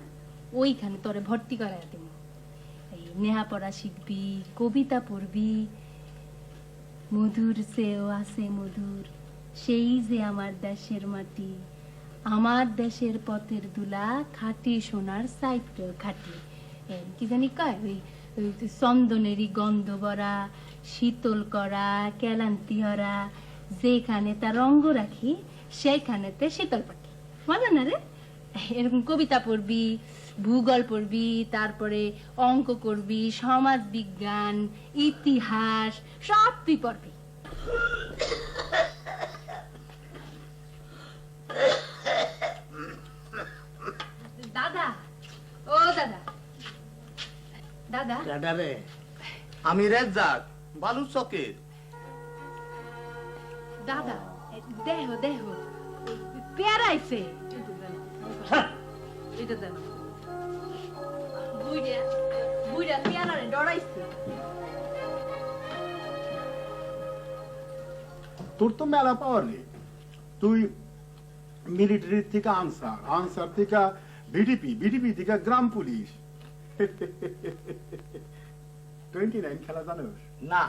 J: ওইখানে তোরে ভর্তি করাই দেব। এই নেহা পড়া শিখবি, কবিতা পড়বি। মধুর সেও আছে মধুর, সেই যে আমার দেশের মাটি, আমার দেশের পথের দুলা, খাঁটি সোনার সাইত্র খাঁটি। কি জানি কয়, ওই চন্দনেরই গন্ধ ভরা, শীতল করা, কেলান্তি হরা, যেখানে তার রঙ্গ রাখি সেইখানেতে শীতল পাখি। মনে না রে? এরকম কবিতা পড়বি, ভূগোল পড়বি, তারপরে অঙ্ক করবি, সমাজ বিজ্ঞান, ইতিহাস, সব তুই পড়বি। দাদা, ও দাদা, দাদা,
G: দাদা রে, আমি রেজ্জাক, বালুর চকের।
J: দাদা, দেহ দেহ পেয়ারাইছে। এটা দেন, বুইড়া বুইড়া পেয়ারারে ডরাইছে।
E: তোর তো মেলা পাওয়ার রে। তুই মিলিটারি থেকে আনসার, আনসার থেকে বিডিপি, বিডিপি থেকে গ্রাম পুলিশ। 29 খেলা জানোস
G: না?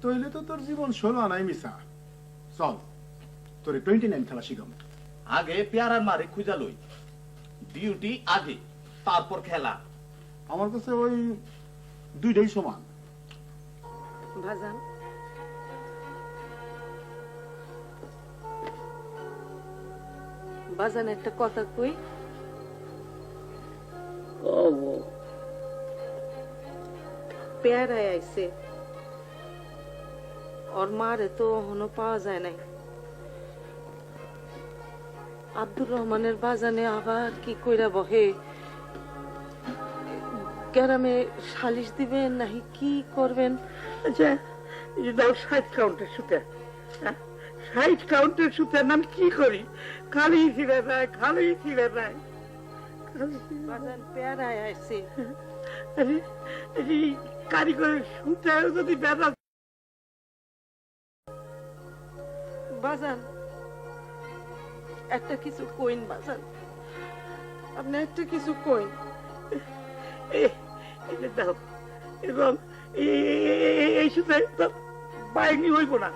E: তইলে তো তোর জীবন 16 আনাই মিশা। চল তোরে 29 খেলা শিখাম।
G: আগে পেয়ারার মারে খুঁজা লই, ডিউটি আগে।
A: তারপর খেলা।
E: আমার কাছে ওই দুইটাই সমান।
H: ভাজান বাজান একটা কথা কই। পেয়ারায় আইছে, ওর মারে তো এখনো পাওয়া যায় নাই। আব্দুর রহমানের বাজানে আবার কি কইরা বহে, গ্রামে সালিশ দিবেন নাকি কি করবেন?
D: আচ্ছা, এই যে দাও 60 কাউন্টের সুতে, 60 কাউন্টের সুতে আমি কি করি? খালি ছিঁড়ে দেয়, খালি ছিঁড়ে দেয়।
H: বাজান পেয়ারায় আইছে,
D: আরে এই কারিগরের সুতে যদি বেড়া।
H: বাজান একটা কিছু কইন, বাজান আপনি একটা কিছু কইন।
D: এটা দাও, এবং এই সুতে বাইনি হইব না।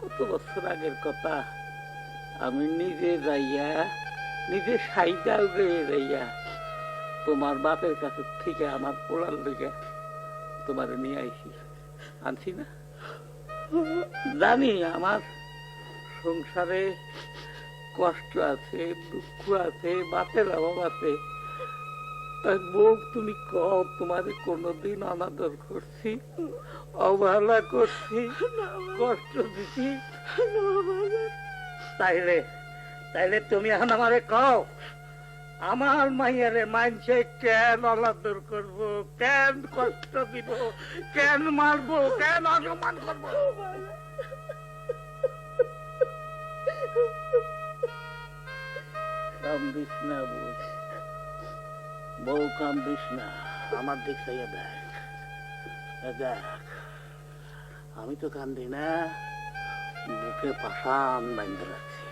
D: কত বছর আগের কথা, আমি নিজে যাইয়া নিজে সাইডা উড়ে যাইয়া তোমার বাপের কাছে থেকে আমার পোলার লেগে তোমার নিয়ে আইছি, আনছি না? জানি আমার সংসারে কষ্ট আছে, দুঃখ আছে, বাপের অভাব আছে। তাই বউ তুমি কও, তোমার কোনোদিন অনাদর করছি, অবহেলা করছি, কষ্ট দিছি? তাইলে তাইলে তুমি এখন আমারে কও, আমার মাইয়ারে মানছে কেন অনাদর করব, কেন কষ্ট দিব, কেন মারবো, কেন অসম্মান করবো? কান্দিস না বউ, বউ কান্দিস না, আমার দিক চাইয়া দেখ, দেখ আমি তো কান্দি না, বুকে পাশান বাঁধতে রাখছি।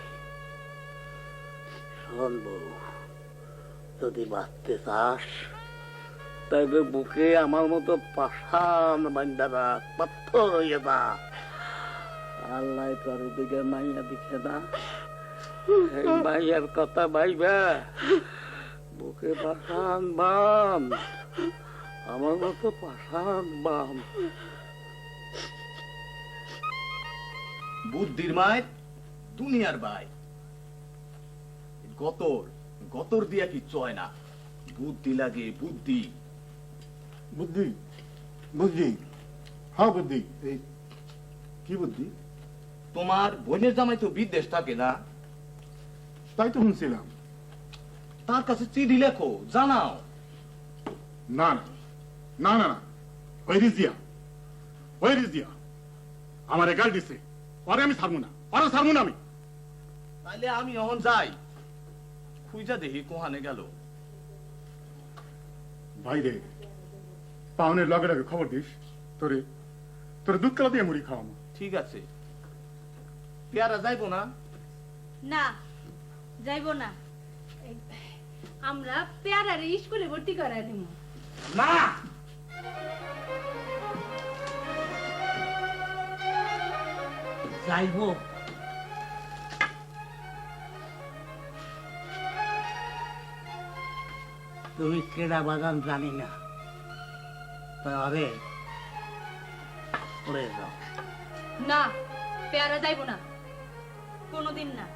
D: শোন বউ, যদি বাঁচতে চাস তাইলে বুকে আমার মতো পাশান বাঁধতে রাখ, পাথর হইয়া যা। আল্লাহ তোর দিকে মাইয়া দিচ্ছে না, এই মাইয়ার কথা ভাইবা বুকে পাশান বাম, আমার মতো পাশান বাম।
A: বুদ্ধির মায়ের দুনিয়ার ভাই, গতর গতর দিয়া কি চয় না, বুদ্ধি লাগে বুদ্ধি।
E: বুদ্ধি বুদ্ধি, হ্যাঁ বুদ্ধি। এই কি বুদ্ধি?
A: তোমার বোনের জামাই তো বিদেশ থাকে না?
E: তাই তো শুনছিলাম।
A: তার কাছে চিঠি লেখো, জানাও।
E: না না না না, ওই রিজিয়া, ওই রিজিয়া আমার গাল দিছে, পরে আমি ছাড়বো না, পরে ছাড়বো না আমি।
A: তাইলে আমি এখন যাই, খুঁজা দেখি কোহানে গেল।
E: ভাই রে, পাওনের লগে লগে খবর দিস, তোরে তোরে দুধ কলা দিয়ে মুড়ি খাওয়াবো।
A: ঠিক আছে। পেয়ারা যাইবো না?
F: না, যাইবো না। আমরা পেয়ারারে স্কুলে ভর্তি করাই দেব।
A: না,
D: যাইব। তুমি কেডা বাগান জানি না, আরে পড়ে যাও।
F: না, পেয়ারা যাইবো না, কোনোদিন না।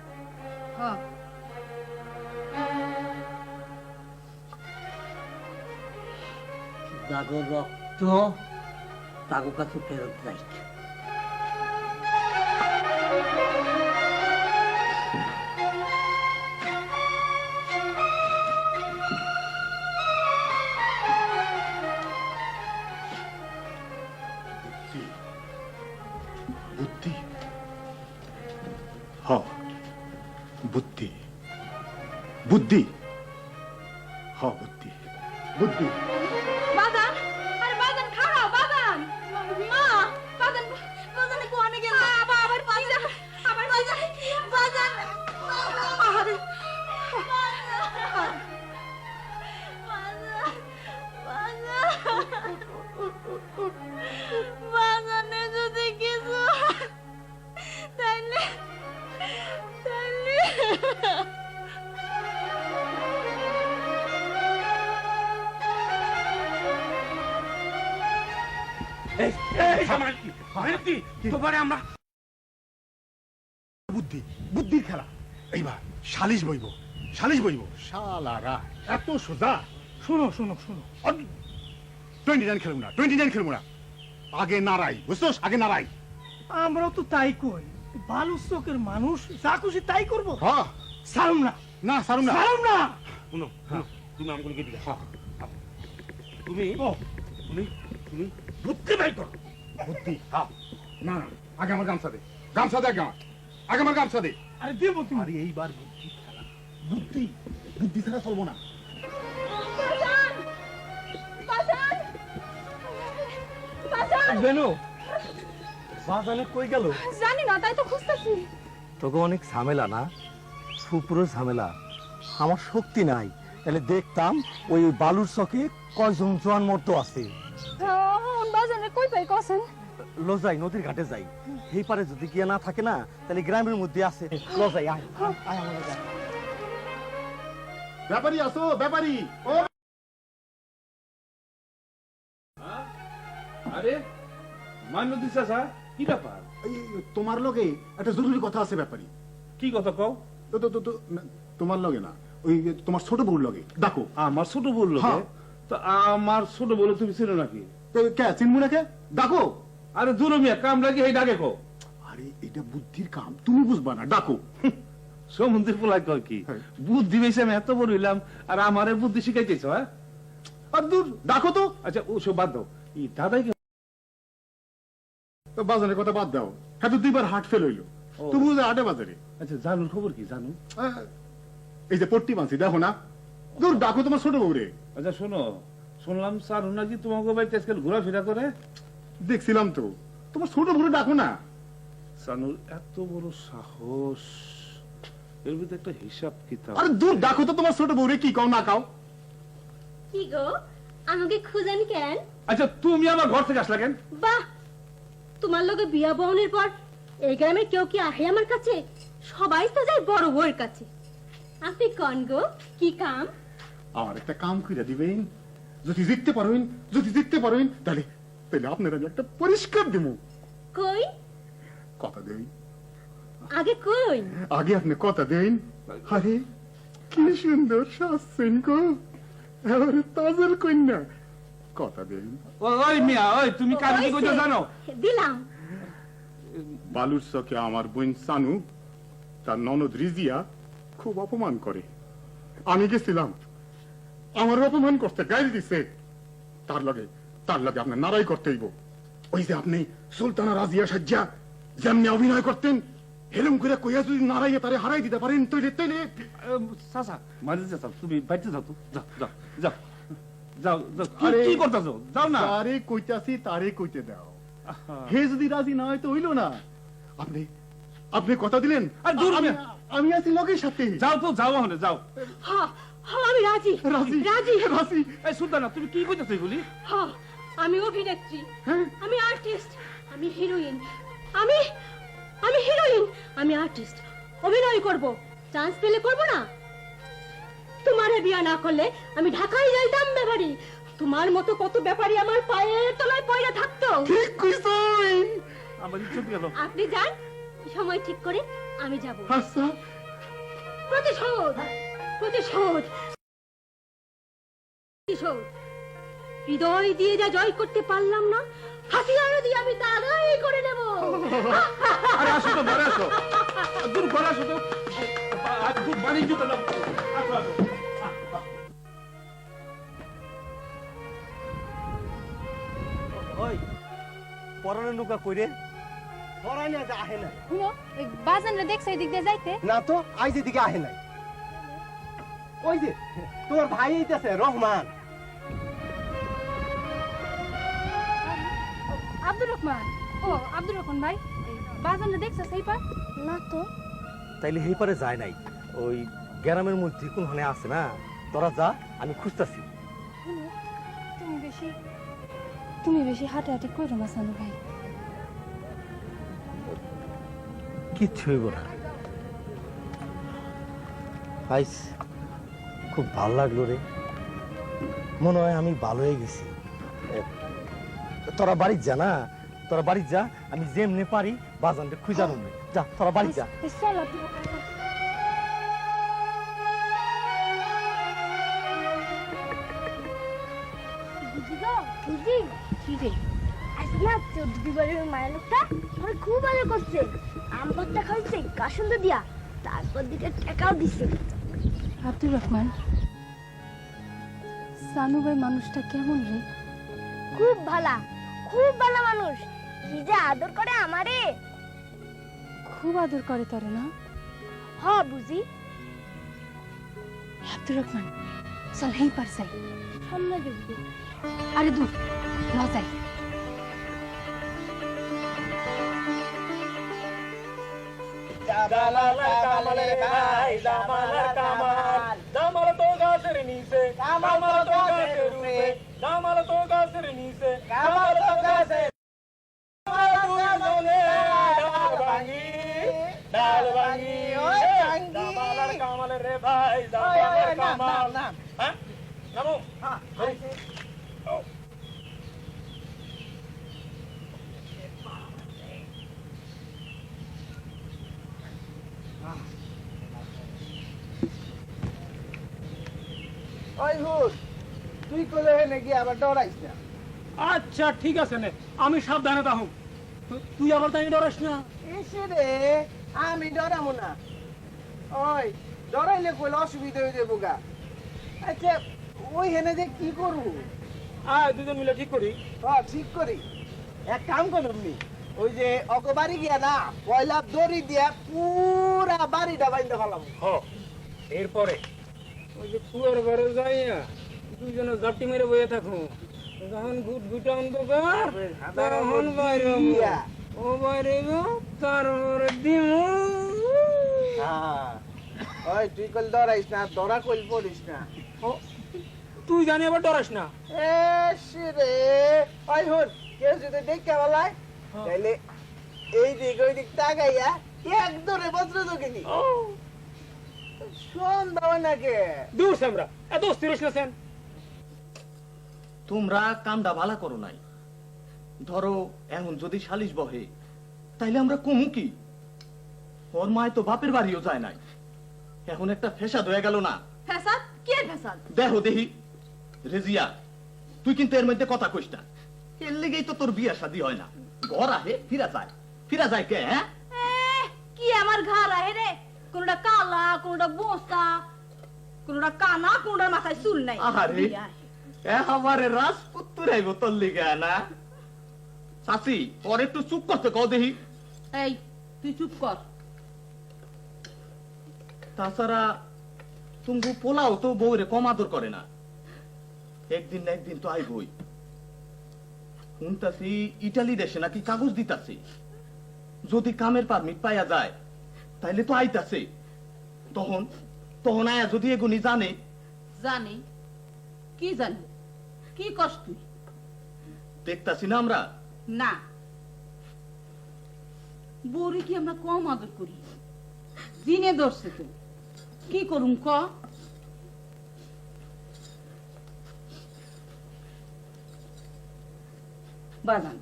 D: যাগো রক্ত তাগো কাছে ফেরত যাই।
E: বুদ্ধি, হ বুদ্ধি, বুদ্ধি, হ বুদ্ধি, বুদ্ধি।
F: বাজান, আরে বাজান খাড়াও, বাজান। মা, বাজান, বাজানে কোয়ানে গেল? বাবা আবার বাজান, আবার বাজান, বাজান। আরে
A: বুদ্ধি তোমারে আমরা
E: বুদ্ধি বুদ্ধির খেলা এইবার সালিশ বইব শালারা এত সোজা
C: শোনো শোনো শোনো
E: 29 খেলবো না আগে নারাই বুঝছোস আগে নারাই
C: আমরাও তো তাই কই বালুর চোখের মানুষ যা খুশি তাই করবো
E: হ্যাঁ
C: সারুম না
E: না সারুম না
C: সারুম না
A: শুনো তুমি আমগুলোকে দিলে তুমি তুমি তুমি বুদ্ধি বাই করো
E: বুদ্ধি হ্যাঁ না না আগে আমার গামছা দে আগে আমার গামছা দে
C: আরে দেবো তুমি
E: আরে এইবার বুদ্ধি খেলা বুদ্ধি ছাড়া চলবো না
B: বেনু বাজানে কই গেল
F: জানি না তাই তো খুঁজতেছি
B: তোকে অনেক ঝামেলা না সুপুরো ঝামেলা আমার শক্তি নাই তাহলে দেখতাম ওই বালুর চকে কয়জন জোয়ান মর্ত আছে
F: বাজারে কই পাই কসেন
B: লজাই নদীর ঘাটে যাই এই পারে যদি গিয়া না থাকে না তাহলে গ্রামের মধ্যে আছে লজাই আয় আয় আমার লজাই।
E: ব্যাপারী আসো ব্যাপারী ও
A: আরে মাইনুদ্দিন চাচা কি ব্যাপার
E: তোমার লগে একটা জরুরি কথা আছে ব্যাপারী
A: কি কথা কও
E: তোমার লগে না ওই তোমার ছোট বউর লগে ডাকো
A: আমার ছোট বললো
E: হ্যাঁ।
A: তো আমার ছোট বলে তুমি ছিল নাকি
E: কে চিনবো না কে ডাকো
A: আরে দুরমিয়া কাম লাগে এই ডাকে কো
E: আরে এটা বুদ্ধির কাম তুমি বুঝবা না ডাকো
A: সমুদ্রে পোলাই কয় কি
E: হ্যাঁ।
A: বুদ্ধি বেশি আমি এত বড় হইলাম আর আমারে বুদ্ধি শিখাইতেছ হ্যাঁ
E: আর দূর ডাকো তো
A: আচ্ছা ও সব বাদ দাও এই দাদাই
E: বাজারের কথা বাদ দাও হ্যাঁ তো দুইবার হাট ফেল হইলো
A: ও।
E: তুমি বুঝে হাটে বাজারে
A: আচ্ছা জানুর খবর কি জানু
E: এই যে পট্টি বাঁধছি দেখো না দূর ডাকো তোমার ছোট বউরে
A: আচ্ছা শোনো শুনলাম সারু নাকি তোমাকে বাড়িতে আজকাল ঘোরাফেরা করে
E: দেখছিলাম তো তোমার ছোট বউরে ডাকো না
A: সানুর এত বড় সাহস এর ভিতরে একটা হিসাব কিতাব
E: আরে দূর ডাকো তো তোমার ছোট বউরে কি কাও না কাও
F: কি গো আমাকে খুঁজেন কেন
A: আচ্ছা তুমি আমার ঘর থেকে আসলা কেন
F: বাহ তোমার লগে বিয়া বহনের পর এই গ্রামের কেউ কি আহে আমার কাছে সবাই তো যায় বড় বউয়ের কাছে আপনি কন গো কি কাম
E: আমার একটা কাম কইরা দিবেন যদি জিততে পারেন তাহলে আপনার আমি একটা পরিষ্কার দেবো
F: কই
E: কথা দেই
F: আগে কই
E: আগে আপনি কথা দেন আরে কি সুন্দর সাজছেন গো এবারে তাজেল কন্যা কথা দেন
A: ওই মিয়া ওই তুমি কাজ কি করছো জানো
F: দিলাম
E: বালুর চকে আমার বোন সানু তার ননদ রিজিয়া খুব অপমান করে আমি গেছিলাম আমার অপমান করতে গাইল দিছে তার লগে আপনার নারাই করতে হইব ওই যে আপনি সুলতানা রাজিয়া সাজ্জা যেমনি অভিনয় করতেন হেরম করে কইয়া যদি নারাইয়া তারে হারাই দিতে পারেন তৈলে তৈলে
A: চাচা মাঝে চাচা তুমি বাইতে যাও তো যাও যাও যাও যাও যাও
E: আরে,
A: কি করতেছো যাও না
E: তারে কইতাছি তারে কইতে দাও হে যদি রাজি না হয় তো হইল না আপনি কথা দিলেন
A: আর দূর
E: আমি আছি লগের সাথে
A: যাও তো যাও ওখানে যাও
F: হ্যাঁ হ্যাঁ আমি রাজি
E: রাজি
F: রাজি
E: রাজি
A: এই সুলতানা তুমি কি করতেছো এগুলি
F: হ্যাঁ আমি অভিনেত্রী
E: হ্যাঁ?
F: আমি আর্টিস্ট আমি হিরোইন আমি আমি হিরোইন আমি আর্টিস্ট অভিনয় করব চান্স পেলে করব না তোমারে বিয়া না করলে আমি ঢাকায় যাইতাম ব্যাপারী তোমার মতো কত ব্যাপারী আমার পায়ের তলায় পয়রা থাকতো
E: ঠিক কইছেন
A: আমার ইজ্জত গেল
F: আপনি যান সময় ঠিক করে আমি যাব
E: আচ্ছা
F: প্রতিশোধ প্রতিশোধ প্রতিশোধ হৃদয় দিয়ে যা জয় করতে পারলাম না হাতিয়ার দিয়ে আমি তা আদায় করে নেব
A: আরে আসো তো ঘরে আসো দূর ঘরে আসো তো আর দূর বাণিজ্য তো না আসো আসো
B: ওই পরানের নৌকা কইরে পরাই না আহে না
J: শুনো ওই বাজানরে দেখছো এদিক দিয়ে যাইতে
B: না তো আজ এদিকে আহে নাই ওই যে তোর ভাই এইতাছে রহমান
J: আব্দুর রহমান ও আব্দুর রহমান ভাই বাজানরে দেখছো সেই পার না তো
B: তাইলে এই পারে যায় নাই ওই গ্রামের মধ্যে কোনখানে আছে না তোরা যা আমি খুঁজতাছি
J: শুনো তুমি বেশি হাঁটাহাঁটি করো না সানু ভাই
B: কিচ্ছু হইব না আইস খুব ভাল লাগলো রে মনে হয় আমি ভালো হয়ে গেছি তোরা বাড়ির জানা তোরা বাড়ি যা, আমি যেমনে পারি বাজানটা খুঁজা নেব। যা তোরা বাড়ি যা।
F: চলো বুঝি কি রে আজকে না 14 দিবারের মায়ের লোকটা আমার খুব ভালো করছে, আম ভর্তা খাইছে কাসুন্দ দিয়া, তারপর দিকে টাকাও দিছে।
J: আব্দুর রহমান, সানু ভাই মানুষটা কেমন রে?
F: খুব ভালো মানুষ, কি যে আদর করে আমারে।
J: খুব আদর করে তোরে না?
F: হ বুঝি।
J: আব্দুর রহমান, চল হেই পার যাই।
F: সামনে দেখবি।
J: আরে দূর না যাই।
C: কামালের ভাই জামালার কামাল, জামাল তো গাছের নিচে, কামাল তো গাছের উপরে, জামাল তো গাছের নিচে, কামাল তো গাছের ডাল ভাঙি জামালার কামালের রে ভাই জামালার কামাল। হ্যাঁ নামো।
G: ওই হুর, তুই কোলে নাকি আবার ডরাইস না।
C: আচ্ছা ঠিক আছে নে, আমি সাবধানে থাকুম, তুই আবার তাই ডরাস না।
G: এসে রে, আমি ডরামো না। ওই ডরাইলে কইলে অসুবিধা হয়ে যাবো গা। আচ্ছা ওই হেনে যে কি করবো?
C: আয় দুজন মিলে ঠিক করি।
G: ঠিক করি। এক কাম করবি, ওই যে অক বাড়ি গিয়া না পয়লা দড়ি দিয়া পুরা বাড়িটা বাইন্দা ফেলাম।
C: এরপরে ওই যে কুয়ার ঘরে যাইয়া দুজনে জাপটি মেরে বয়ে থাকো, যখন গুট গুটা অন্ধকার তখন বাইরে ও বাইরে তারপরে দিমু।
G: ওই তুই কল ডরাইস না, ডরা কইল পড়িস না।
C: তুই জানি আবার ডরাস না।
G: এসে রে, ওই হুন, কেউ যদি দেখতে বলায় তাইলে এই দিক ওই দিক তাকাইয়া এক ধরে বজ্র দোকিনি সন্ধ্যা হয় নাকি?
C: দূর সামরা এত অস্থির হইস না সেন।
B: তোমরা কামটা ভালো করো নাই। ধরো এখন যদি সালিশ বহে তাইলে আমরা কমু কি? ওর মায় তো বাপের বাড়িও যায় নাই, এখন একটা ফেসাদ হয়ে গেল না?
H: ফ্যাসাদ? কি এর ফ্যাসাদ?
B: দেখো দেহি রেজিয়া, তুই কিন্তু এর মধ্যে কথা কইস না। এর লেগেই তো তোর বিয়া শাদী হয় না। ঘর আহে ফিরা যায় কে? হ্যাঁ
H: কি আমার ঘর আহে রে? কোনটা কালা, কোনটা বোসা, কোনটা কানা, কোনটার মাথায় চুল নাই।
B: আরে আমারে রাজপুত্র আইব তোর লিগে না? চাচি ওর একটু চুপ করতে কও দেহি।
H: এই তুই চুপ কর।
B: তাছাড়া তুমি পোলাও তো বউরে কম আদর করে না, একদিন না একদিন তো আইবই। শুনতাছি ইটালি দেশে নাকি কাগজ দিতাছে, যদি কামের পারমিট পাইয়া যায় তাইলে তো আইতাছে। তখন আয়া যদি এগুনি জানে।
H: কি জানি? কি কষ্ট?
B: দেখতাছি না আমরা?
H: না, বউরে কি আমরা কম আদর করি? দিনে ধরছে তো, কি করুম ক? বাজান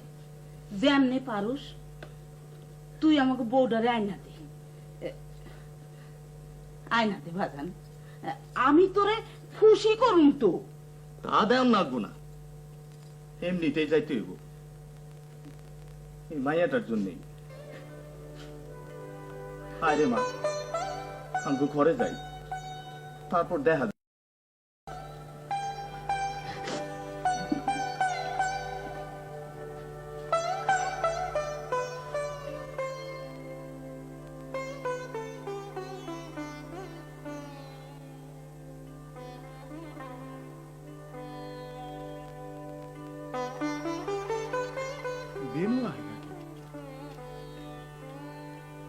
H: যেমনে পারুস তুই আমাকে বউডারে আয়না দে বাজান, আমি তোরে খুশি করুম তো।
B: তা দেন লাগবো না, এমনিতেই যাইতে হইব এই মাইয়াটার জন্যই। আরে মা, আমি ঘরে যাই, তারপর দেখা।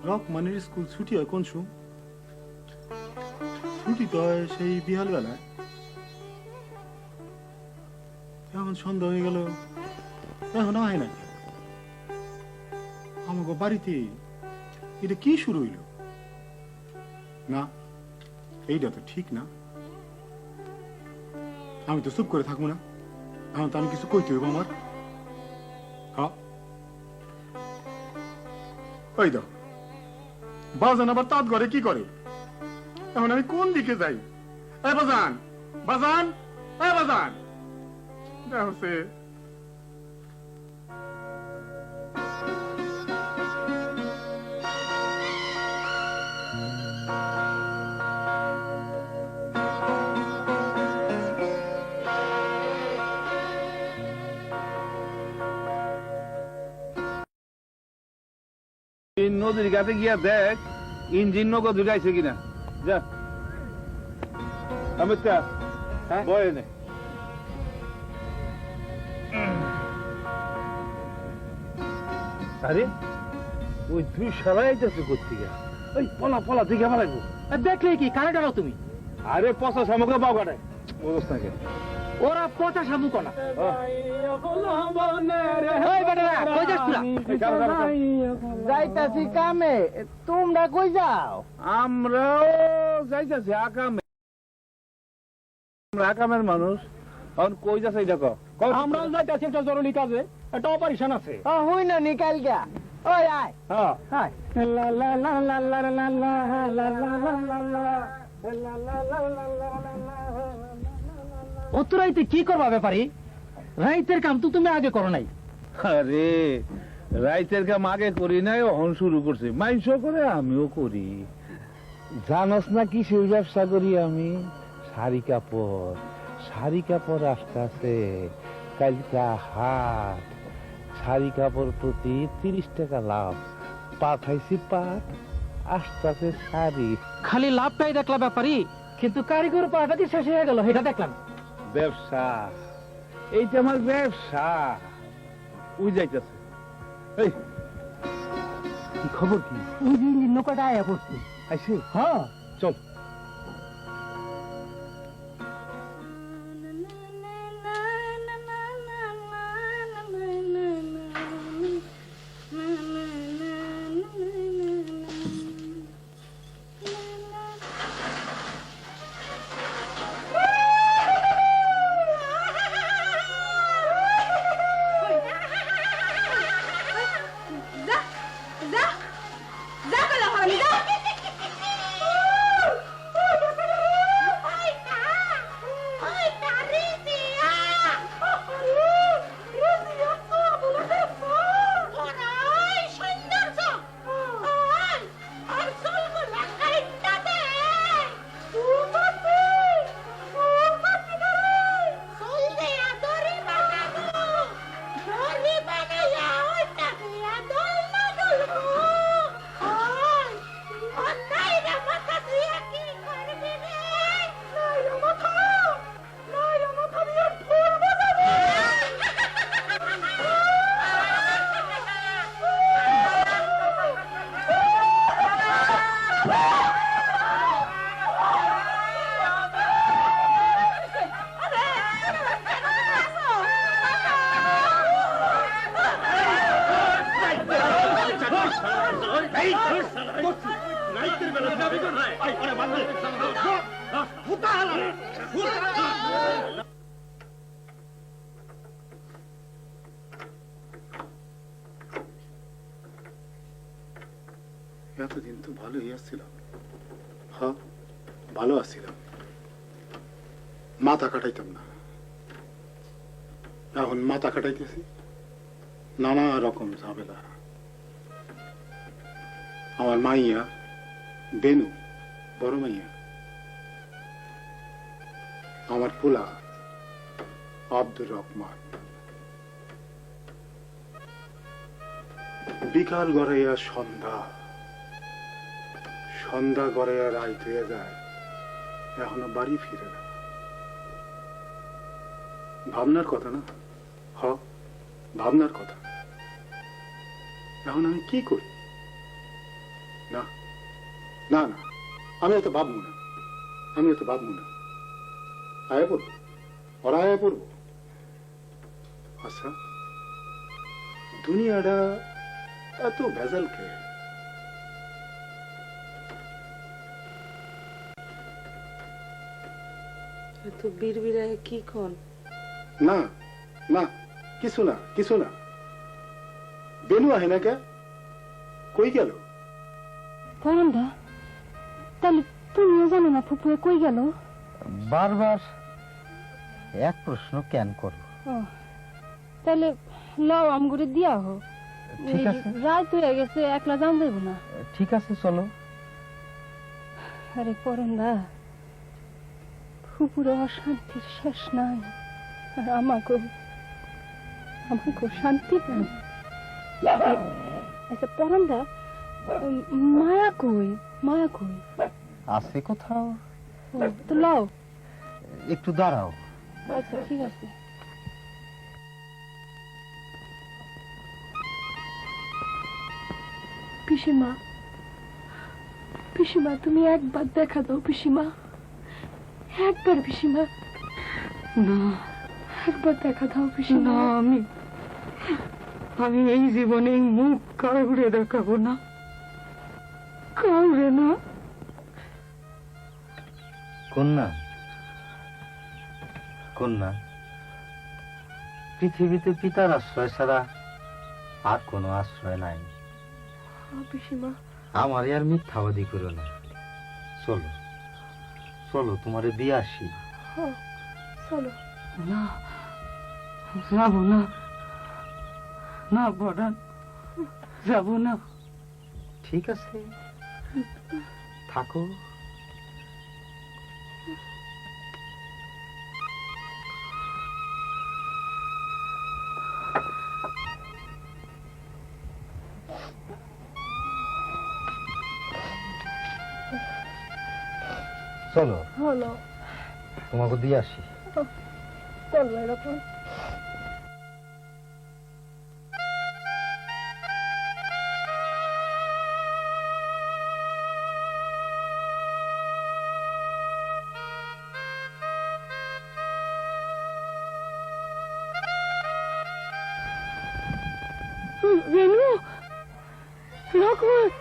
E: রকমানের স্কুল ছুটি হয় কোন সময়? ছুটি তো হয় সেই বিহাল বেলায়। এখন সন্ধ্যা হয়ে গেল, এখন হয় না। আমাকে বাড়িতে এটা কি শুরু হইল? না, এইটা তো ঠিক না। আমি তো চুপ করে থাকবো না, এখন তো আমি কিছু কইতে হইব আমার। ওই দাও বাজান আবার তাঁত ঘরে কি করে? এখন আমি কোন দিকে যাই? এ বাজান, বাজান, এ বাজান, দেখছে
K: নদীর ঘাটে গিয়া দেখ ইঞ্জিন নৌকা দুটাইছে কিনা। যা আমি বয়ে নে। আরে ওই তুই সারাই যাচ্ছে কোথেকে? ওই পলা পলা দিকে আমার লাগবো।
I: দেখলে কি কারে ডালো তুমি?
K: আরে পচা শামুকা পাও কাটায় অবস্থা কে?
I: ওরা পচা শামুক না।
G: যাইতাছি কামে, তোমরা কই যাও?
K: আমরাও যাইতেছি আকামে। আমরা আকামের মানুষ। এখন কই যাচ্ছে এটা কও।
C: আমরাও যাইতেছি একটা জরুরি কাজে, একটা অপারেশন আছে।
G: হই না নিকাল গা। ওই আয়
C: হ্যাঁ
G: আয়।
C: লা লা লা লা লা লা লা লা লা লা লা লা। অতরাইতে কি করবা ব্যাপারী? রাইতের কাম তো তুমি আগে করো নাই।
K: আরে রাইতের কাম আগে করি নাই, অহন শুরু করছি। মাইন্স করে আমিও করি। জানস না কিসের ব্যবসা করি আমি? শাড়ি কাপড়। শাড়ি কাপড় আসতেছে কালকা হাট। শাড়ি কাপড় প্রতি 30 টাকা লাভ। পাঠাইছি পাট, আসতেছে শাড়ি।
I: খালি লাভটাই দেখলা ব্যাপারী, কিন্তু কারিগর পাটা দিয়ে শেষ হয়ে গেল, এটা দেখলাম।
K: ব্যবসা, এইটা আমার ব্যবসা। ওই যাইতেছে। এই কি খবর? কি
I: ওই যে নৌকাটা আয়া পড়ছে।
K: আইসে?
I: হ্যাঁ
K: চল।
F: যা যা যা কলা হারামি যা।
E: এতদিন তো ভালোই আসছিলাম। হ্যাঁ, ভালো আসছিলাম, মাথা কাটাইতাম না। এখন মাথা কাটাইতেছি, নানা রকম ঝামেলা। আমার মাইয়া বেনু, বড় মাইয়া, আমার পোলা আব্দুর রহমান, বিকাল গড়াইয়া সন্ধ্যা, সন্ধ্যা গড়াইয়া রাইত হয়ে যায়, এখনো বাড়ি ফিরে না। ভাবনার কথা না? হ, ভাবনার কথা। এখন আমি কি করি? না না না, আমি এত ভাববো না, আমি এত ভাববো না। আয়া পড়বো, ওরা আয়া পড়বো। আচ্ছা, দুনিয়াটা এত ভেজাল কে?
H: এত বিড়বিড়ায় কি কোন?
E: না না, কিছু না, কিছু না। বেনু আহে না কে?
L: কই গেল?
J: পরন্দা, তাহলে তুমিও জানো না ফুপুয়ে কই গেল?
B: বারবার এক প্রশ্ন কেন করো?
J: তাহলে লও আমগুড়ি দিয়া হোক।
B: ঠিক আছে।
J: রাত হয়ে গেছে, একলা যান যাইব না।
B: ঠিক আছে, চলো।
J: আরে পরন্দা, ফুপুরে অশান্তির শেষ নাই, আর আমাকেও শান্তি নাই। আচ্ছা পরন্দা, মায়া কই? মায়া কই?
B: আছে কোথাও।
J: তো লও।
B: একটু দাঁড়াও।
J: আচ্ছা ঠিক আছে। পিসিমা, পিসিমা তুমি একবার দেখা দাও পিসিমা, একবার পিসিমা। না, একবার দেখা দাও পিসিমা। না, আমি এই জীবনে মুখ কাউরে দেখাবো না, কাউরে না।
B: কন্যা, কন্যা, পৃথিবীতে পিতার আশ্রয় ছাড়া আর কোনো আশ্রয় নাই।
J: পিসিমা,
B: আমারে আর মিথ্যাবাদী করো না। চলো চলো, তোমারে দিয়ে আসি।
J: চলো। না, যাবো না, না বড়ান, যাবো না।
B: ঠিক আছে, থাকো। চলো,
J: হলো,
B: তোমাকে দিয়ে আসি।
J: চলো এরকম। রেনু, রকমত,